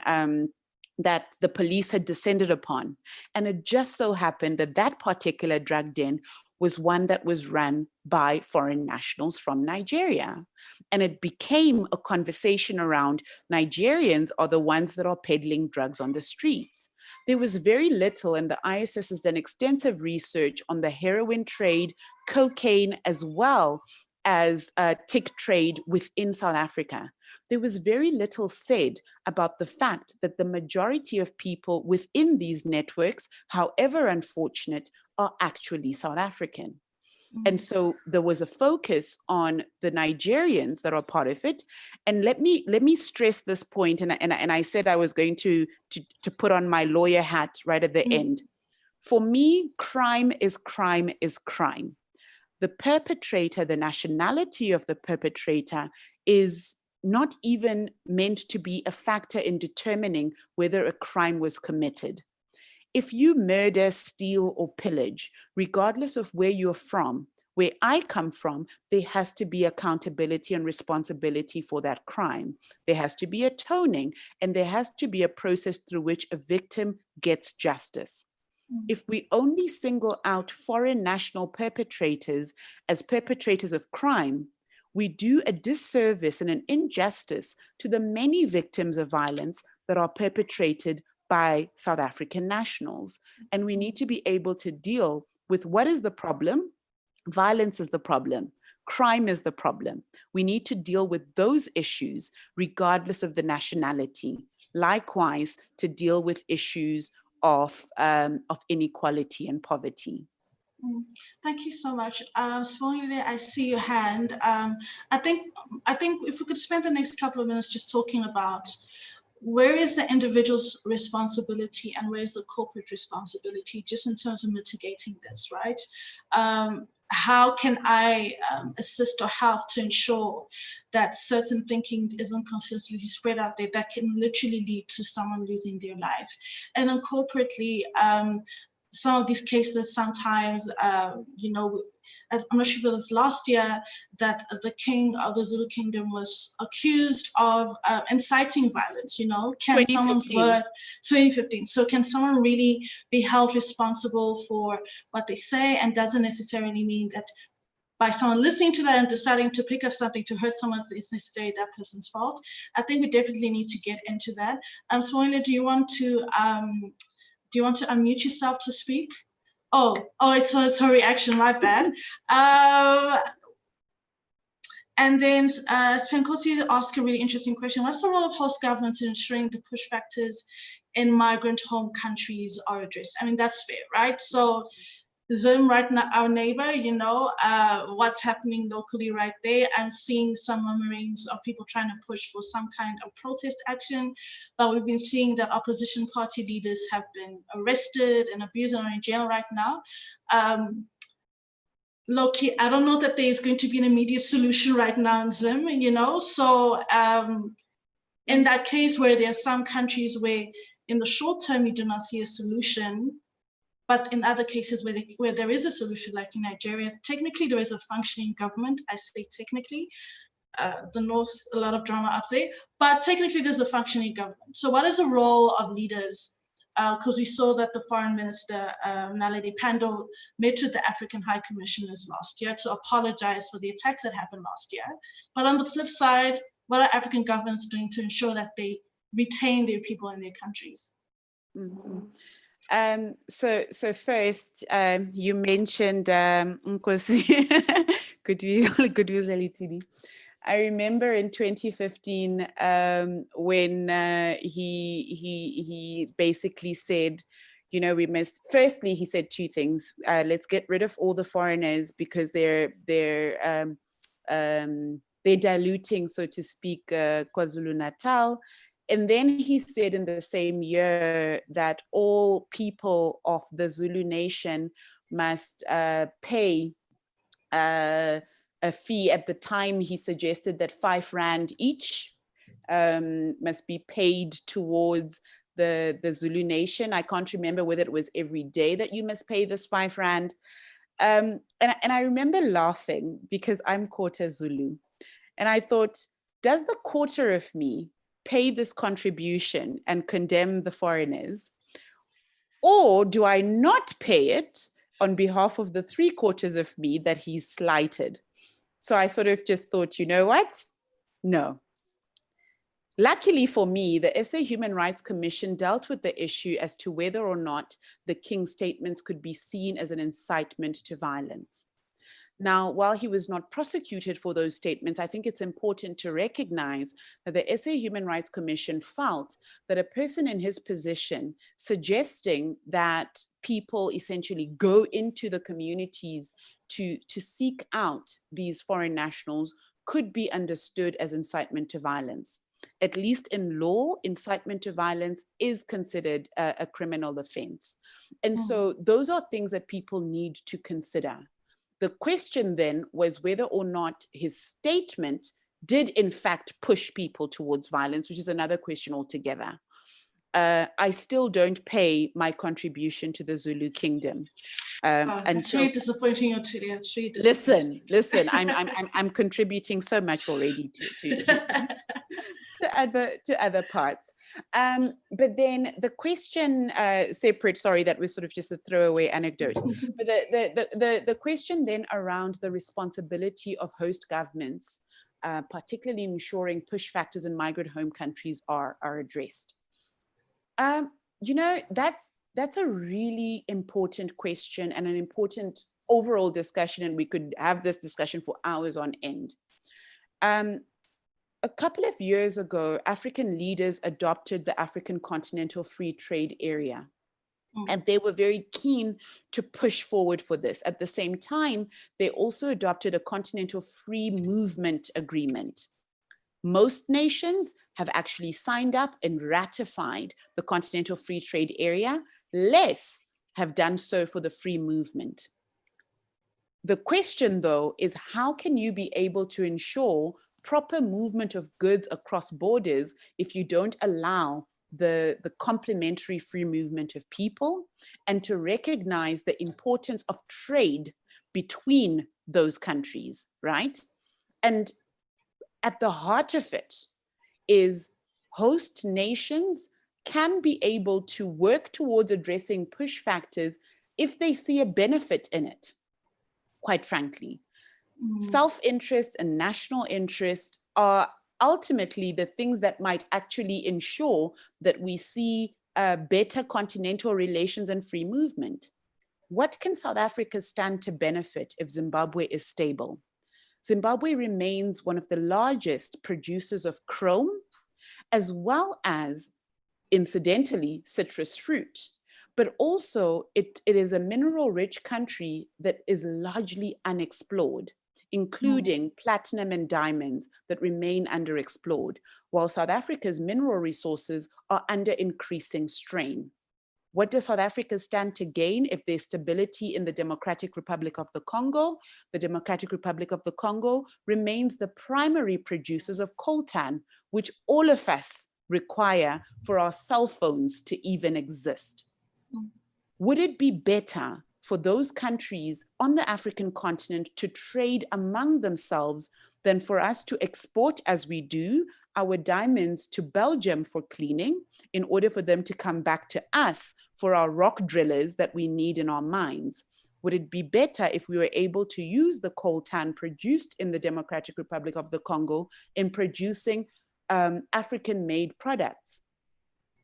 that the police had descended upon. And it just so happened that that particular drug den was one that was run by foreign nationals from Nigeria. And it became a conversation around Nigerians are the ones that are peddling drugs on the streets. There was very little, and the ISS has done extensive research on the heroin trade, cocaine, as well as tick trade within South Africa. There was very little said about the fact that the majority of people within these networks, however unfortunate, are actually South African. And so there was a focus on the Nigerians that are part of it. And let me stress this point, and I said I was going to put on my lawyer hat right at the end. For me, crime is crime is crime. The perpetrator, the nationality of the perpetrator is not even meant to be a factor in determining whether a crime was committed. If you murder, steal, or pillage, regardless of where you're from, where I come from, there has to be accountability and responsibility for that crime. There has to be atoning, and there has to be a process through which a victim gets justice. If we only single out foreign national perpetrators as perpetrators of crime, we do a disservice and an injustice to the many victims of violence that are perpetrated by South African nationals. And we need to be able to deal with what is the problem. Violence is the problem. Crime is the problem. We need to deal with those issues regardless of the nationality. Likewise, to deal with issues of inequality and poverty. Thank you so much. Swolile, I see your hand. I think if we could spend the next couple of minutes just talking about where is the individual's responsibility and where is the corporate responsibility, just in terms of mitigating this, right? How can I assist or help to ensure that certain thinking isn't consistently spread out there that can literally lead to someone losing their life? And then corporately, some of these cases sometimes, you know, I'm not sure if it was last year that the king of the Zulu kingdom was accused of inciting violence, you know, can someone's word, 2015. So can someone really be held responsible for what they say, and doesn't necessarily mean that by someone listening to that and deciding to pick up something to hurt someone, it's necessarily that person's fault. I think we definitely need to get into that. Swoila, do you want to unmute yourself to speak? Oh, it was her reaction, my bad. And then Spenkosi asked a really interesting question. What's the role of host governments in ensuring the push factors in migrant home countries are addressed? I mean, that's fair, right? So Zim, right now, our neighbor, you know, what's happening locally right there. I'm seeing some murmurings of people trying to push for some kind of protest action, but we've been seeing that opposition party leaders have been arrested and abused and are in jail right now. Loki, I don't know that there is going to be an immediate solution right now in Zim, you know, so in that case where there are some countries where in the short term you do not see a solution, but in other cases where there is a solution, like in Nigeria, technically there is a functioning government. I say technically, the North, a lot of drama up there, but technically there's a functioning government. So what is the role of leaders? Because we saw that the Foreign Minister, Naledi Pandor, met with the African High Commissioners last year to apologize for the attacks that happened last year. But on the flip side, what are African governments doing to ensure that they retain their people in their countries? Mm-hmm. So first, you mentioned Nkosi. I remember in 2015 when he basically said, you know, we must. Firstly, he said two things. Let's get rid of all the foreigners because they're diluting, so to speak, KwaZulu-Natal. And then he said in the same year that all people of the Zulu nation must pay a fee. At the time, he suggested that 5 Rand each must be paid towards the Zulu nation. I can't remember whether it was every day that you must pay this 5 Rand. And I remember laughing because I'm quarter Zulu. And I thought, does the quarter of me pay this contribution and condemn the foreigners? Or do I not pay it on behalf of the 3/4 of me that he's slighted? So I sort of just thought, you know what? No. Luckily for me, the SA Human Rights Commission dealt with the issue as to whether or not the King's statements could be seen as an incitement to violence. Now, while he was not prosecuted for those statements, I think it's important to recognize that the SA Human Rights Commission felt that a person in his position suggesting that people essentially go into the communities to seek out these foreign nationals could be understood as incitement to violence. At least in law, incitement to violence is considered a criminal offense. And so those are things that people need to consider. The question then was whether or not his statement did in fact push people towards violence, which is another question altogether. I still don't pay my contribution to the Zulu kingdom. That's really disappointing, Ottilia. Really disappointing. Listen. I'm contributing so much already to other parts. But then the question separate, sorry, that was sort of just a throwaway anecdote. But the question then around the responsibility of host governments, particularly ensuring push factors in migrant home countries are addressed. You know, that's a really important question and an important overall discussion, and we could have this discussion for hours on end. A couple of years ago, African leaders adopted the African Continental Free Trade Area, and they were very keen to push forward for this. At the same time, they also adopted a Continental Free Movement Agreement. Most nations have actually signed up and ratified the Continental Free Trade Area. Less have done so for the free movement. The question, though, is how can you be able to ensure proper movement of goods across borders if you don't allow the complementary free movement of people, and to recognize the importance of trade between those countries, right? And at the heart of it is host nations can be able to work towards addressing push factors if they see a benefit in it, quite frankly. Self-interest and national interest are ultimately the things that might actually ensure that we see better continental relations and free movement. What can South Africa stand to benefit if Zimbabwe is stable? Zimbabwe remains one of the largest producers of chrome, as well as, incidentally, citrus fruit. But also it is a mineral-rich country that is largely unexplored, including platinum and diamonds that remain underexplored, while South Africa's mineral resources are under increasing strain. What does South Africa stand to gain if there's stability in the Democratic Republic of the Congo? The Democratic Republic of the Congo remains the primary producers of coltan, which all of us require for our cell phones to even exist. Would it be better for those countries on the African continent to trade among themselves than for us to export, as we do, our diamonds to Belgium for cleaning in order for them to come back to us for our rock drillers that we need in our mines? Would it be better if we were able to use the coltan produced in the Democratic Republic of the Congo in producing African-made products?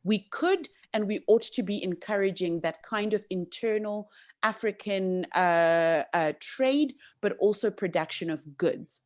We could and we ought to be encouraging that kind of internal African trade, but also production of goods.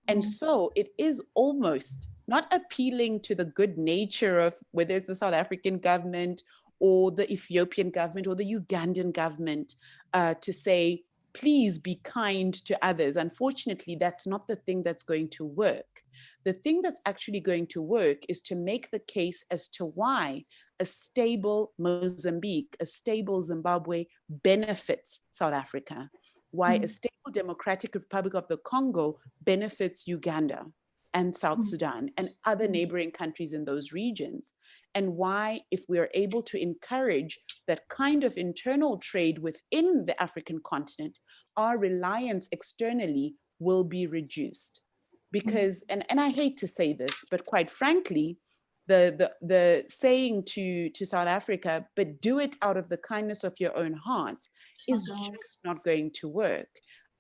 And so it is almost not appealing to the good nature of whether it's the South African government or the Ethiopian government or the Ugandan government to say, please be kind to others. Unfortunately, that's not the thing that's going to work. The thing that's actually going to work is to make the case as to why a stable Mozambique, a stable Zimbabwe benefits South Africa, why a stable Democratic Republic of the Congo benefits Uganda and South Sudan and other neighboring countries in those regions, and why, if we are able to encourage that kind of internal trade within the African continent, our reliance externally will be reduced. Because, and I hate to say this, but quite frankly, the saying to South Africa, but do it out of the kindness of your own heart, is just not going to work.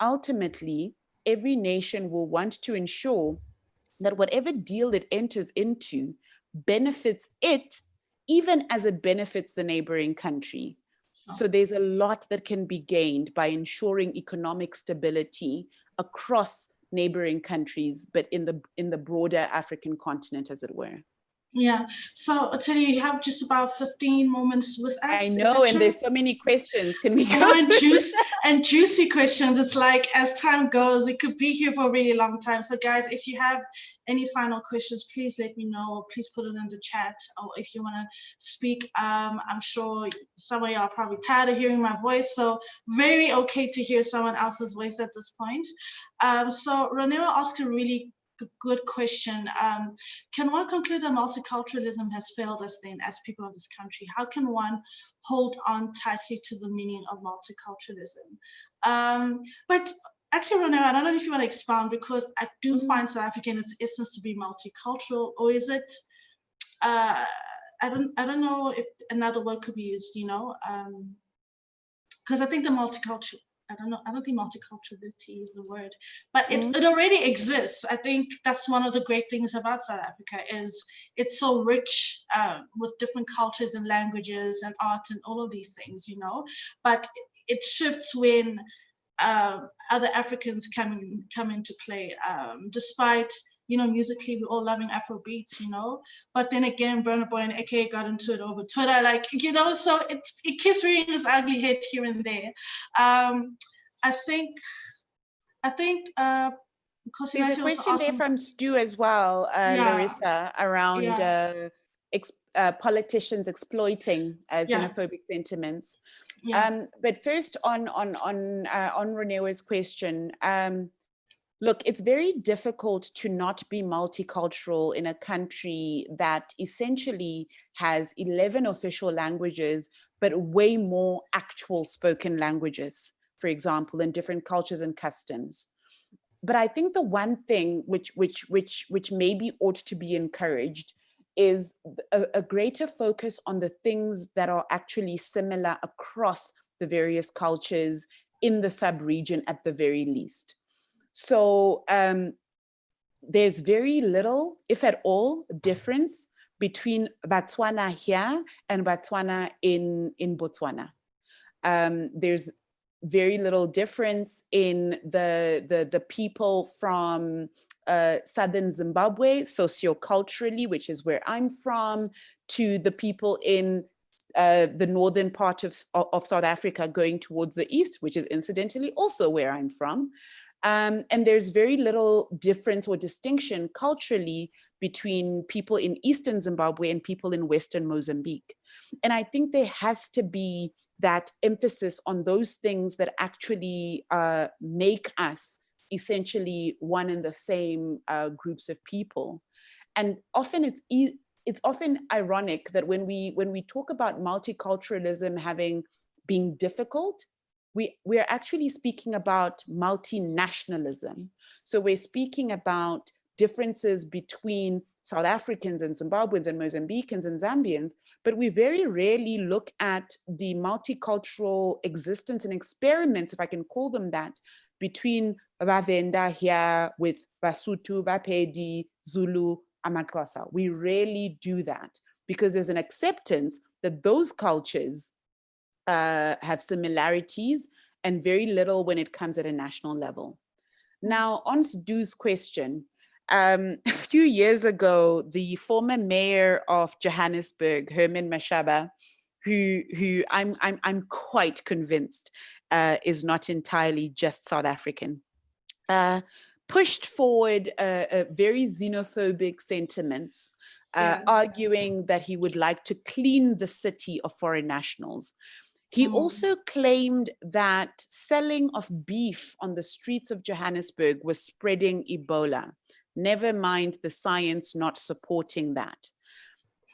Ultimately, every nation will want to ensure that whatever deal it enters into benefits it, even as it benefits the neighboring country. So there's a lot that can be gained by ensuring economic stability across neighboring countries, but in the broader African continent, as it were. Yeah. So Ottilia, you have just about 15 moments with us. I know, and there's so many questions. Can we go? And juicy questions. It's like, as time goes, we could be here for a really long time. So guys, if you have any final questions, please let me know. Please put it in the chat, or if you want to speak. I'm sure some of y'all are probably tired of hearing my voice, so very okay to hear someone else's voice at this point. So Ronera asked a really good question. Can one conclude that multiculturalism has failed us then as people of this country? How can one hold on tightly to the meaning of multiculturalism? But actually, Ronera, I don't know if you want to expound, because I do find South Africa in its essence to be multicultural, or is it, I don't know if another word could be used, you know, because I think the multicultural, I don't think multiculturality is the word, but it already exists. I think that's one of the great things about South Africa, is it's so rich with different cultures and languages and art and all of these things, you know, but it shifts when other Africans come into play, despite, you know, musically we're all loving Afro beats, you know, but then again, Burna Boy and AKA got into it over Twitter, like, you know, so it keeps rearing its ugly head here and there. I think Because There's a question there from Stu as well, Larissa, around politicians exploiting xenophobic sentiments. But first on Renewa's question, look, it's very difficult to not be multicultural in a country that essentially has 11 official languages, but way more actual spoken languages, for example, in different cultures and customs. But I think the one thing which maybe ought to be encouraged is a greater focus on the things that are actually similar across the various cultures in the sub-region at the very least. So there's very little, if at all, difference between Botswana here and Botswana in Botswana. There's very little difference in the people from southern Zimbabwe socioculturally, which is where I'm from, to the people in the northern part of South Africa going towards the east, which is incidentally also where I'm from. And there's very little difference or distinction culturally between people in eastern Zimbabwe and people in western Mozambique. And I think there has to be that emphasis on those things that actually make us essentially one and the same groups of people. And often it's often ironic that when we talk about multiculturalism being difficult, we're actually speaking about multinationalism. So we're speaking about differences between South Africans and Zimbabweans and Mozambicans and Zambians, but we very rarely look at the multicultural existence and experiments, if I can call them that, between Vavenda here with Basotho, Vapedi, Zulu, Amaxhosa. We rarely do that because there's an acceptance that those cultures have similarities and very little when it comes at a national level. Now, on Stu's question, a few years ago, the former mayor of Johannesburg, Herman Mashaba, who I'm quite convinced is not entirely just South African, pushed forward very xenophobic sentiments, arguing that he would like to clean the city of foreign nationals. He also claimed that selling of beef on the streets of Johannesburg was spreading Ebola. Never mind the science not supporting that.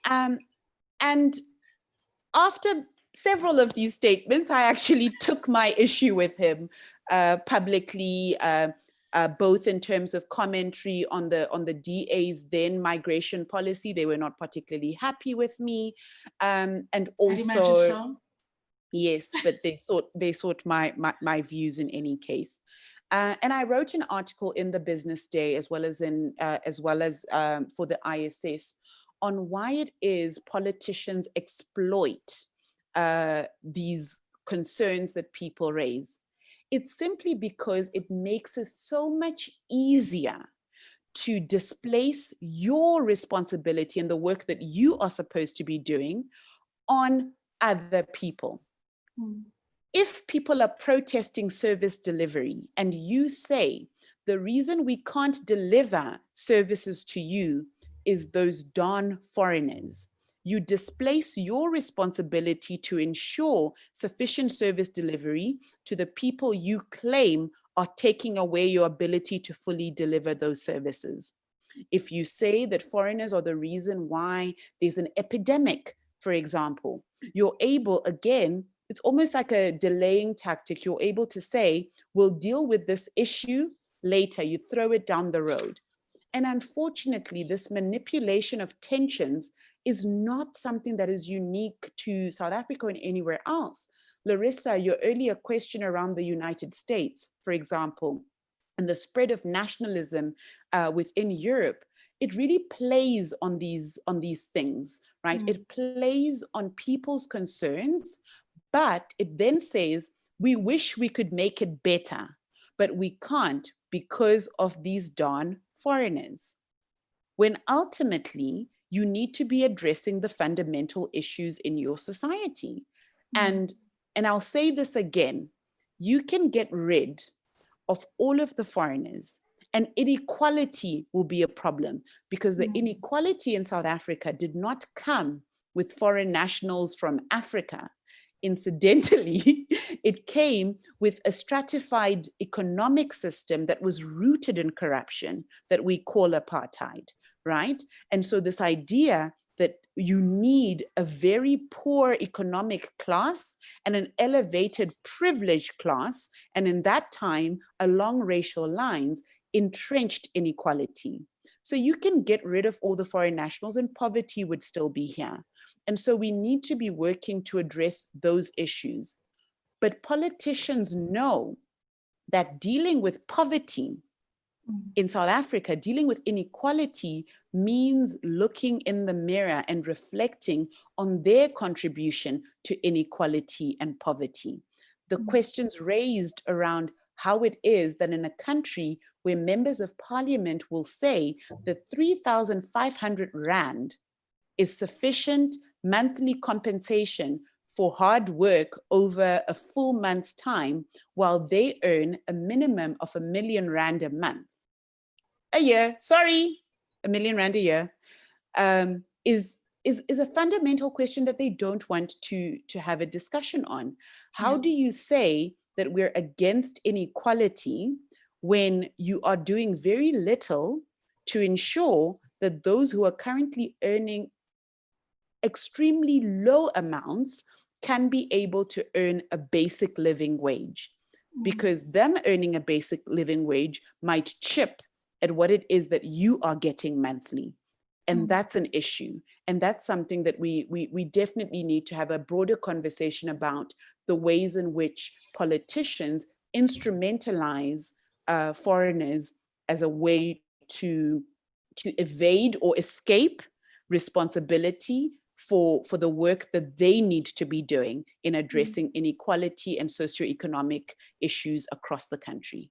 And after several of these statements, I actually took my issue with him publicly, both in terms of commentary on the DA's then migration policy. They were not particularly happy with me, and also. I'd imagine so. Yes, but they sought my views in any case. And I wrote an article in the Business Day as well as for the ISS on why it is politicians exploit these concerns that people raise. It's simply because it makes it so much easier to displace your responsibility and the work that you are supposed to be doing on other people. If people are protesting service delivery and you say, the reason we can't deliver services to you is those darn foreigners, you displace your responsibility to ensure sufficient service delivery to the people you claim are taking away your ability to fully deliver those services. If you say that foreigners are the reason why there's an epidemic, for example, you're able, again, it's almost like a delaying tactic. You're able to say, we'll deal with this issue later. You throw it down the road. And unfortunately, this manipulation of tensions is not something that is unique to South Africa or anywhere else. Larissa, your earlier question around the United States, for example, and the spread of nationalism within Europe, it really plays on these things, right? It plays on people's concerns, but it then says, we wish we could make it better, but we can't because of these darn foreigners. When ultimately, you need to be addressing the fundamental issues in your society. And I'll say this again, you can get rid of all of the foreigners and inequality will be a problem, because the inequality in South Africa did not come with foreign nationals from Africa. Incidentally, it came with a stratified economic system that was rooted in corruption that we call apartheid, right? And so this idea that you need a very poor economic class and an elevated privileged class, and in that time, along racial lines, entrenched inequality. So you can get rid of all the foreign nationals and poverty would still be here. And so we need to be working to address those issues. But politicians know that dealing with poverty in South Africa, dealing with inequality means looking in the mirror and reflecting on their contribution to inequality and poverty. The questions raised around how it is that in a country where members of parliament will say that 3,500 Rand is sufficient monthly compensation for hard work over a full month's time, while they earn a minimum of R1 million a month. A year, sorry, R1 million a year, is a fundamental question that they don't want to have a discussion on. How do you say that we're against inequality when you are doing very little to ensure that those who are currently earning extremely low amounts can be able to earn a basic living wage? Because them earning a basic living wage might chip at what it is that you are getting monthly. And that's an issue. And that's something that we definitely need to have a broader conversation about, the ways in which politicians instrumentalize foreigners as a way to evade or escape responsibility for the work that they need to be doing in addressing inequality and socioeconomic issues across the country.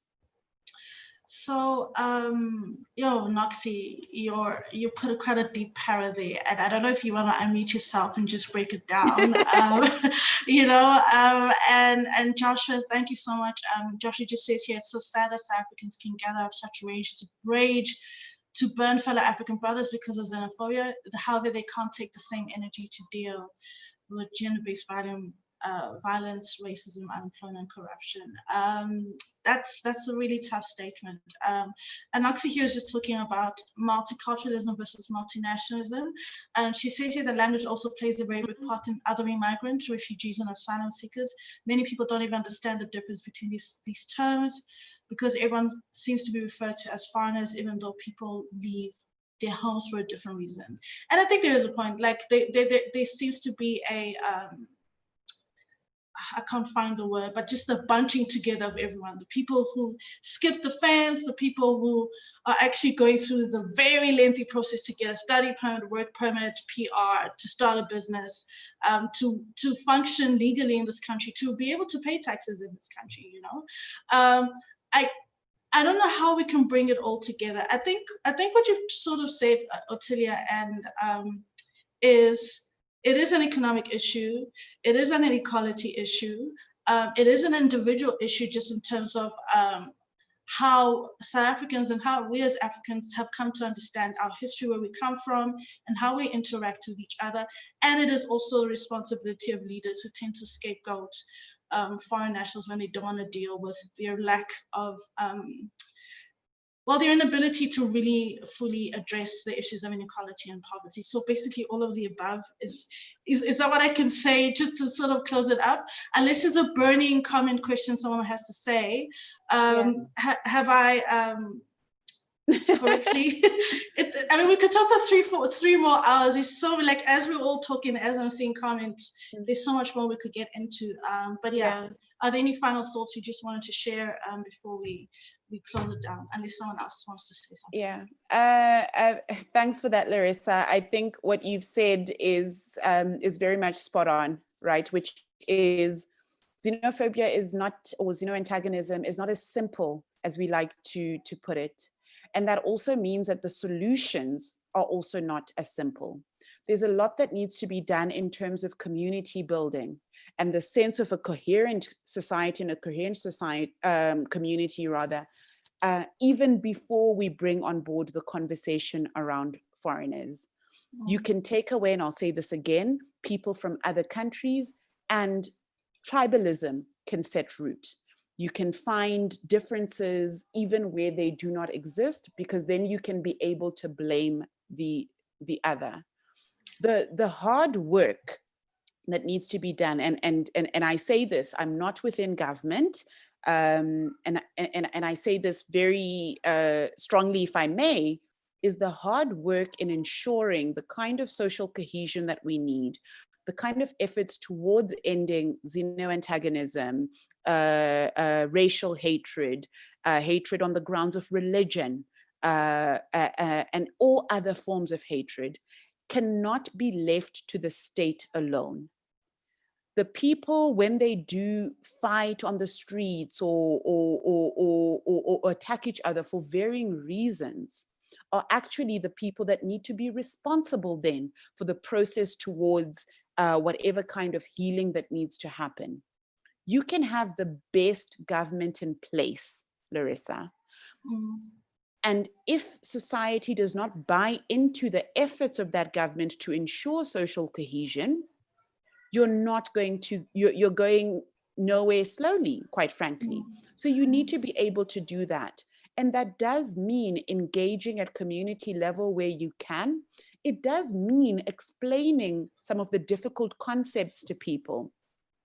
So, Noxie, you put quite a deep para there, and I don't know if you want to unmute yourself and just break it down, and Joshua, thank you so much. Joshua just says here, it's so sad that South Africans can gather up such rage to burn fellow African brothers because of xenophobia. However, they can't take the same energy to deal with gender-based violence, racism, unemployment, and corruption. That's a really tough statement. And Noxie here is just talking about multiculturalism versus multinationalism. And she says here that language also plays a very big part in othering migrants, refugees, and asylum seekers. Many people don't even understand the difference between these terms, because everyone seems to be referred to as foreigners, even though people leave their homes for a different reason. And I think there is a point, like there seems to be a, I can't find the word, but just a bunching together of everyone. The people who skip the fence, the people who are actually going through the very lengthy process to get a study permit, work permit, PR, to start a business, to function legally in this country, to be able to pay taxes in this country, I don't know how we can bring it all together. I think what you've sort of said, Ottilia, and is it is an economic issue. It is an inequality issue. It is an individual issue, just in terms of how South Africans and how we as Africans have come to understand our history, where we come from, and how we interact with each other. And it is also the responsibility of leaders who tend to scapegoat foreign nationals when they don't want to deal with their lack of, their inability to really fully address the issues of inequality and poverty. So basically all of the above is that what I can say, just to sort of close it up, unless there's a burning comment question someone has to say. Have I correctly? I mean, we could talk for 3 more hours. It's so, like, as we're all talking, as I'm seeing comments, there's so much more we could get into. But yeah, are there any final thoughts you just wanted to share before we close it down, unless someone else wants to say something? Thanks for that, Larissa. I think what you've said is very much spot on, right? Which is, xenophobia is not, or xeno-antagonism is not as simple as we like to put it. And that also means that the solutions are also not as simple. There's a lot that needs to be done in terms of community building and the sense of a coherent society and a coherent community rather, even before we bring on board the conversation around foreigners. You can take away, and I'll say this again, people from other countries, and tribalism can set root. You can find differences even where they do not exist, because then you can be able to blame the other. The hard work that needs to be done, and I say this, I'm not within government, and I say this very strongly, if I may, is the hard work in ensuring the kind of social cohesion that we need, the kind of efforts towards ending xeno-antagonism, racial hatred, hatred on the grounds of religion, and all other forms of hatred, cannot be left to the state alone. The people, when they do fight on the streets or attack each other for varying reasons, are actually the people that need to be responsible then for the process towards whatever kind of healing that needs to happen. You can have the best government in place, Larissa. And if society does not buy into the efforts of that government to ensure social cohesion, you're going nowhere slowly, quite frankly. So you need to be able to do that. And that does mean engaging at community level where you can. It does mean explaining some of the difficult concepts to people.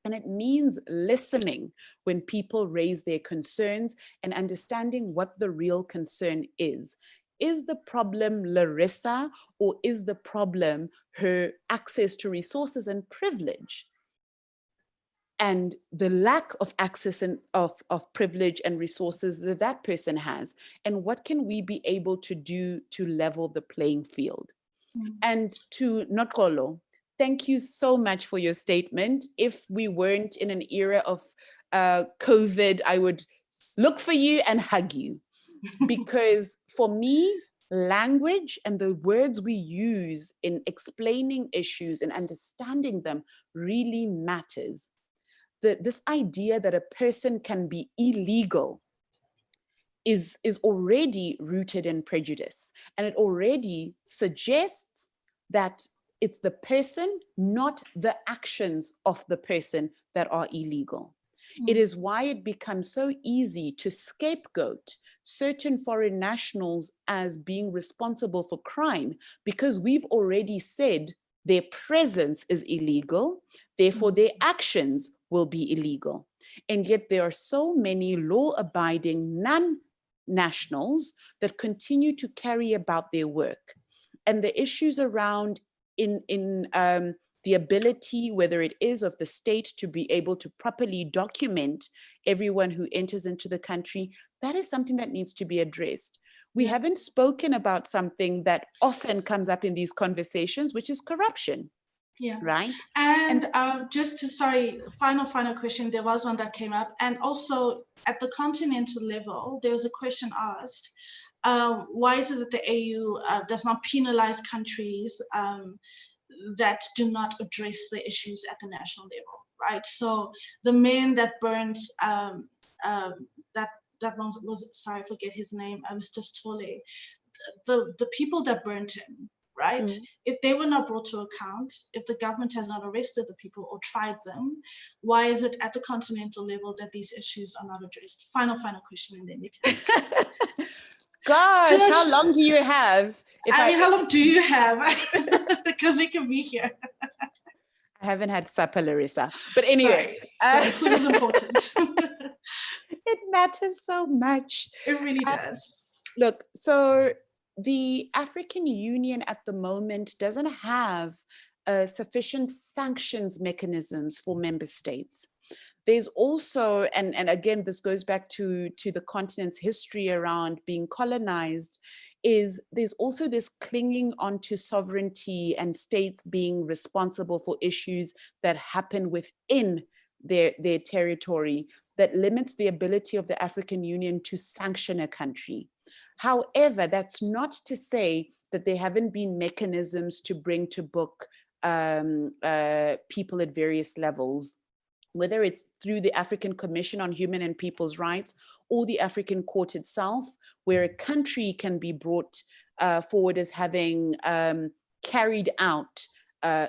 And it means listening when people raise their concerns and understanding what the real concern is. Is the problem Larissa, or is the problem her access to resources and privilege? And the lack of access and of privilege and resources that that person has? And what can we be able to do to level the playing field? And to Nokolo, thank you so much for your statement. If we weren't in an era of COVID, I would look for you and hug you. Because for me, language and the words we use in explaining issues and understanding them really matters. This idea that a person can be illegal is already rooted in prejudice. And it already suggests that it's the person, not the actions of the person, that are illegal. It is why it becomes so easy to scapegoat certain foreign nationals as being responsible for crime, because we've already said their presence is illegal, therefore their actions will be illegal. And yet there are so many law-abiding non-nationals that continue to carry about their work. And the issues around the ability, whether it is of the state to be able to properly document everyone who enters into the country, that is something that needs to be addressed. We haven't spoken about something that often comes up in these conversations, which is corruption. Yeah. Right. And just to, sorry, final question, there was one that came up. And also at the continental level, there was a question asked, why is it that the AU does not penalize countries that do not address the issues at the national level, right? So the man that burned, that one was, sorry, I forget his name, Mr. Stole, the people that burned him, right? If they were not brought to account, if the government has not arrested the people or tried them, why is it at the continental level that these issues are not addressed? Final question, and then you can. Gosh, how long do you have? How long do you have? Because we can be here. I haven't had supper, Larissa. But anyway. Sorry, food is important. It matters so much. It really does. Look, so the African Union at the moment doesn't have sufficient sanctions mechanisms for member states. There's also, and again, this goes back to the continent's history around being colonized, there's also this clinging onto sovereignty and states being responsible for issues that happen within their territory that limits the ability of the African Union to sanction a country. However, that's not to say that there haven't been mechanisms to bring to book people at various levels. whether it's through the African Commission on Human and People's Rights or the African Court itself, where a country can be brought forward as having carried out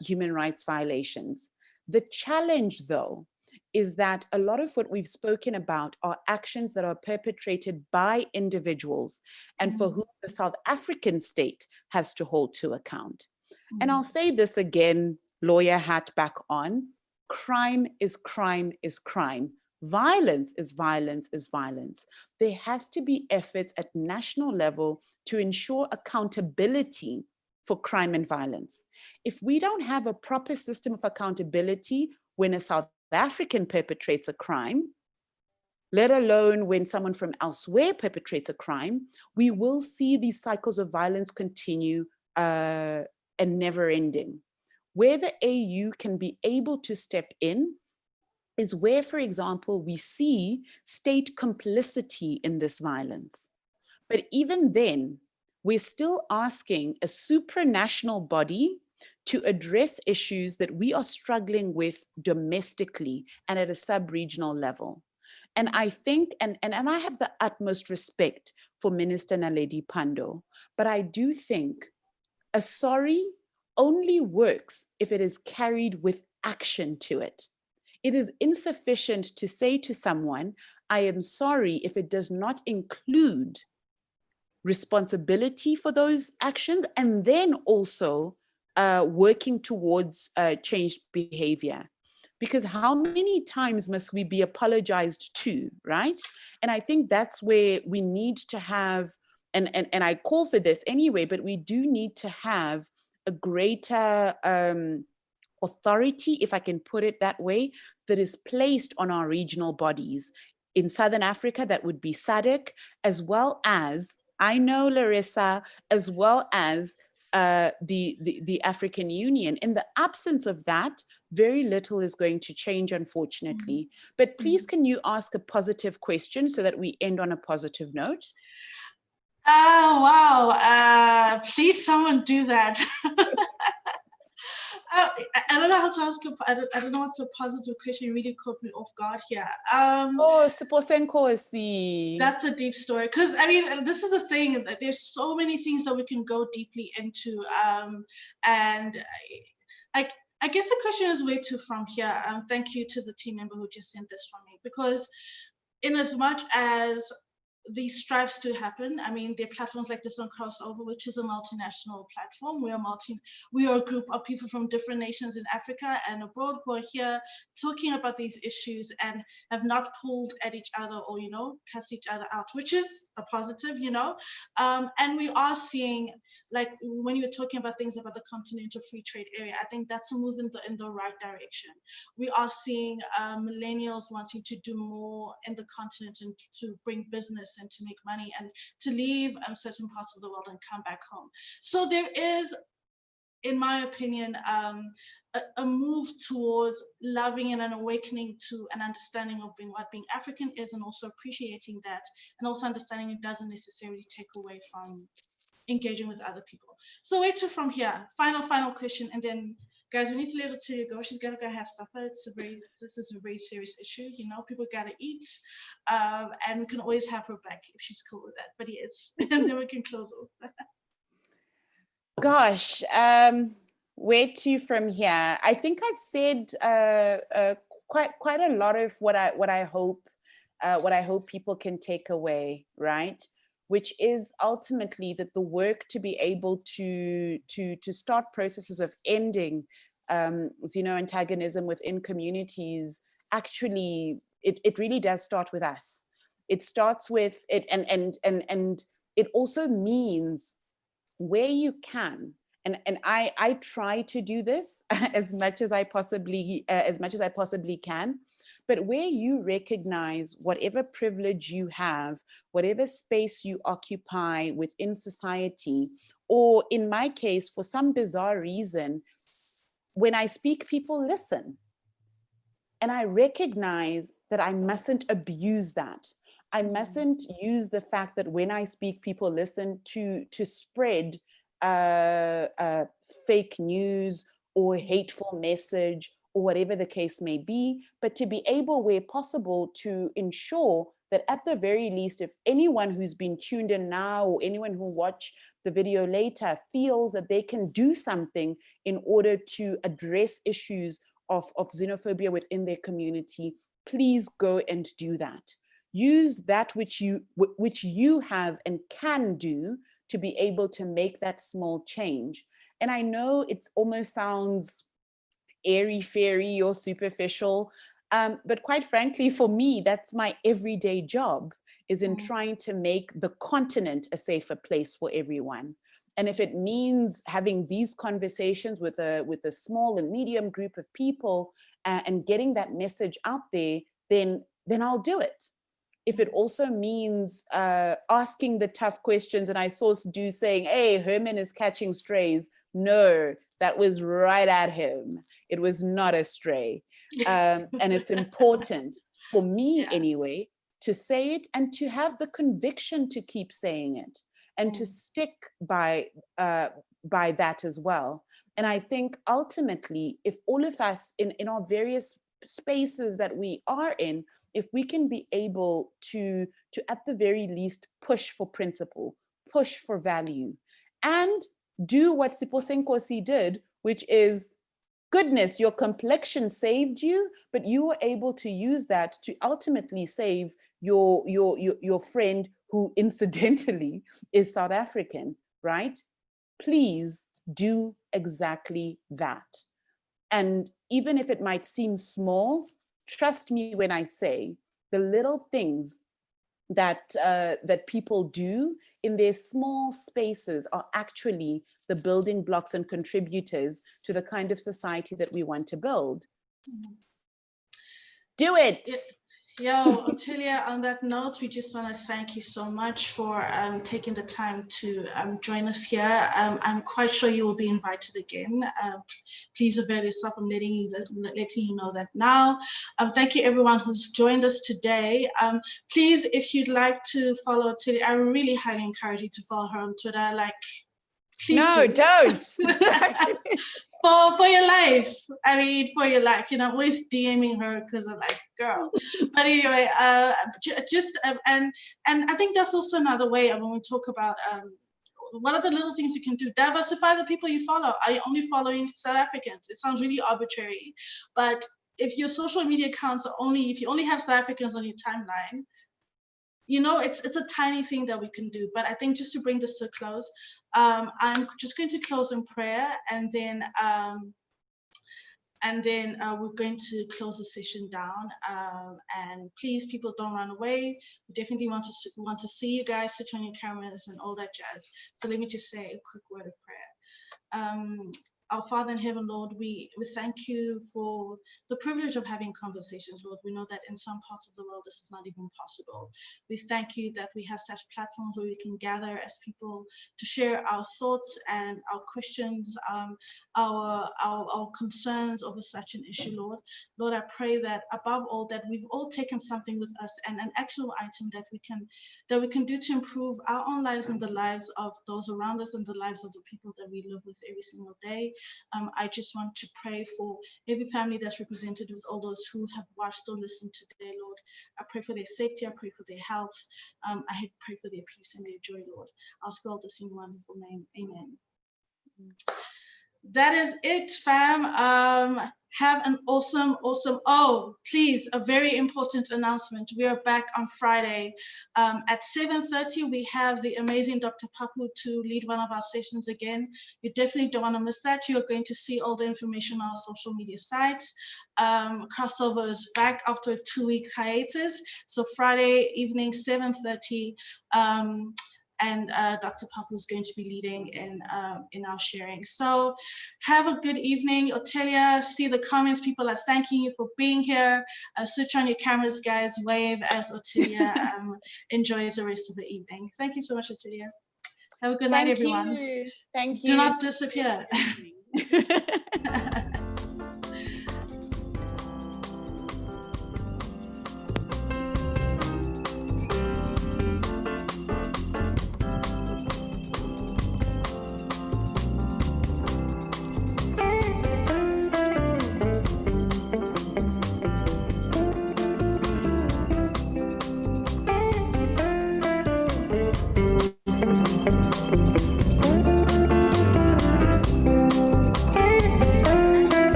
human rights violations. The challenge, though, is that a lot of what we've spoken about are actions that are perpetrated by individuals and for whom the South African state has to hold to account. And I'll say this again, lawyer hat back on, crime is crime is crime. Violence is violence is violence. There has to be efforts at national level to ensure accountability for crime and violence. If we don't have a proper system of accountability when a South African perpetrates a crime, let alone when someone from elsewhere perpetrates a crime, we will see these cycles of violence continue and never ending. Where the AU can be able to step in is where, for example, we see state complicity in this violence. But even then, we're still asking a supranational body to address issues that we are struggling with domestically and at a sub-regional level. And I think, and I have the utmost respect for Minister Naledi Pandor, but I do think a sorry only works if it is carried with action to it. It is insufficient to say to someone, I am sorry, if it does not include responsibility for those actions and then also working towards changed behavior. Because how many times must we be apologized to, right? And I think that's where we need to have, and I call for this anyway, but we do need to have a greater authority, if I can put it that way, that is placed on our regional bodies. In Southern Africa, that would be SADC, as well as, I know, Larissa, as well as the African Union. In the absence of that, very little is going to change, unfortunately. But please, can you ask a positive question so that we end on a positive note? Oh, wow. Please, someone do that. I don't know how to ask you. I don't know what's a positive question. You really caught me off guard here. That's a deep story. Because, I mean, this is the thing. There's so many things that we can go deeply into. And I guess the question is where to from here. Thank you to the team member who just sent this from me. Because in as much as these strikes do happen, I mean, there are platforms like this on CrossOvr, which is a multinational platform. We are a group of people from different nations in Africa and abroad who are here talking about these issues and have not pulled at each other or, you know, cussed each other out, which is a positive, you know. And we are seeing, like, when you're talking about things about the continental free trade area, I think that's a move in the right direction. We are seeing millennials wanting to do more in the continent and to bring business and to make money and to leave certain parts of the world and come back home. So there is, in my opinion, a move towards loving and an awakening to an understanding of what being African is, and also appreciating that, and also understanding it doesn't necessarily take away from engaging with other people. So where to from here? Final question, and then guys, we need to let Ottilia go. She's gotta go have supper. This is a very serious issue. You know, people gotta eat, and we can always have her back if she's cool with that. But yes, and then we can close off. Gosh, where to from here? I think I've said quite a lot of what I hope people can take away, right? Which is ultimately that the work to be able to start processes of ending xeno-antagonism within communities, actually, it really does start with us. It starts with it, and it also means where you can, and I try to do this as much as I possibly can. But where you recognize whatever privilege you have, whatever space you occupy within society, or in my case, for some bizarre reason, when I speak, people listen. And I recognize that I mustn't abuse that. I mustn't use the fact that when I speak, people listen to spread fake news or hateful message or whatever the case may be, but to be able, where possible, to ensure that at the very least, if anyone who's been tuned in now or anyone who watch the video later feels that they can do something in order to address issues of xenophobia within their community, please go and do that. Use that which you have and can do to be able to make that small change. And I know it almost sounds airy-fairy or superficial, but quite frankly, for me, that's my everyday job, is in trying to make the continent a safer place for everyone. And if it means having these conversations with a small and medium group of people and getting that message out there, then I'll do it. If it also means asking the tough questions, and I saw Stu saying, hey, Herman is catching strays. No, that was right at him. It was not a stray. And it's important for me anyway, to say it and to have the conviction to keep saying it and to stick by that as well. And I think ultimately, if all of us in our various spaces that we are in, if we can be able to at the very least push for principle, push for value, and do what Sipho Nkosi did, which is, goodness, your complexion saved you, but you were able to use that to ultimately save your friend who incidentally is South African, right? Please do exactly that. And even if it might seem small, trust me when I say the little things that people do in their small spaces are actually the building blocks and contributors to the kind of society that we want to build. Do it. Yo, Ottilia, on that note, we just want to thank you so much for taking the time to join us here. I'm quite sure you will be invited again. Please avail yourself. I'm letting you know that now. Thank you everyone who's joined us today. Please, if you'd like to follow Ottilia, I really highly encourage you to follow her on Twitter. Like, please don't. For your life. I mean, for your life. You know, I'm always DMing her because I'm like, girl. But anyway, and I think that's also another way when we talk about what are the little things you can do? Diversify the people you follow. Are you only following South Africans? It sounds really arbitrary, but if your social media accounts are if you only have South Africans on your timeline, you know, it's a tiny thing that we can do. But I think just to bring this to a close, I'm just going to close in prayer, and then we're going to close the session down. And please, people, don't run away. We definitely want to see you guys, switch on your cameras and all that jazz. So let me just say a quick word of prayer. Our Father in heaven, Lord, we thank you for the privilege of having conversations, Lord. We know that in some parts of the world, this is not even possible. We thank you that we have such platforms where we can gather as people to share our thoughts and our questions, our concerns over such an issue, Lord. Lord, I pray that above all, that we've all taken something with us and an actual item that we can do to improve our own lives and the lives of those around us and the lives of the people that we live with every single day. I just want to pray for every family that's represented with all those who have watched or listened today, Lord. I pray for their safety. I pray for their health. I pray for their peace and their joy, Lord. I'll spell this in one wonderful name. Amen. That is it, fam. Have an awesome, oh, please, a very important announcement. We are back on Friday. At 7:30, we have the amazing Dr. Papu to lead one of our sessions again. You definitely don't want to miss that. You're going to see all the information on our social media sites. CrossOvr is back after a 2-week hiatus. So Friday evening, 7:30, and Dr. Papu is going to be leading in our sharing. So have a good evening. Ottilia, see the comments. People are thanking you for being here. Switch on your cameras, guys. Wave as Ottilia enjoys the rest of the evening. Thank you so much, Ottilia. Have a good night, everyone. Thank you. Do not disappear.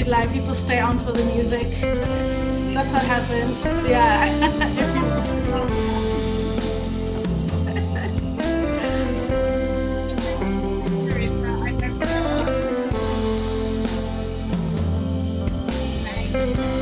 it like people stay on for the music. That's what happens. Yeah. If you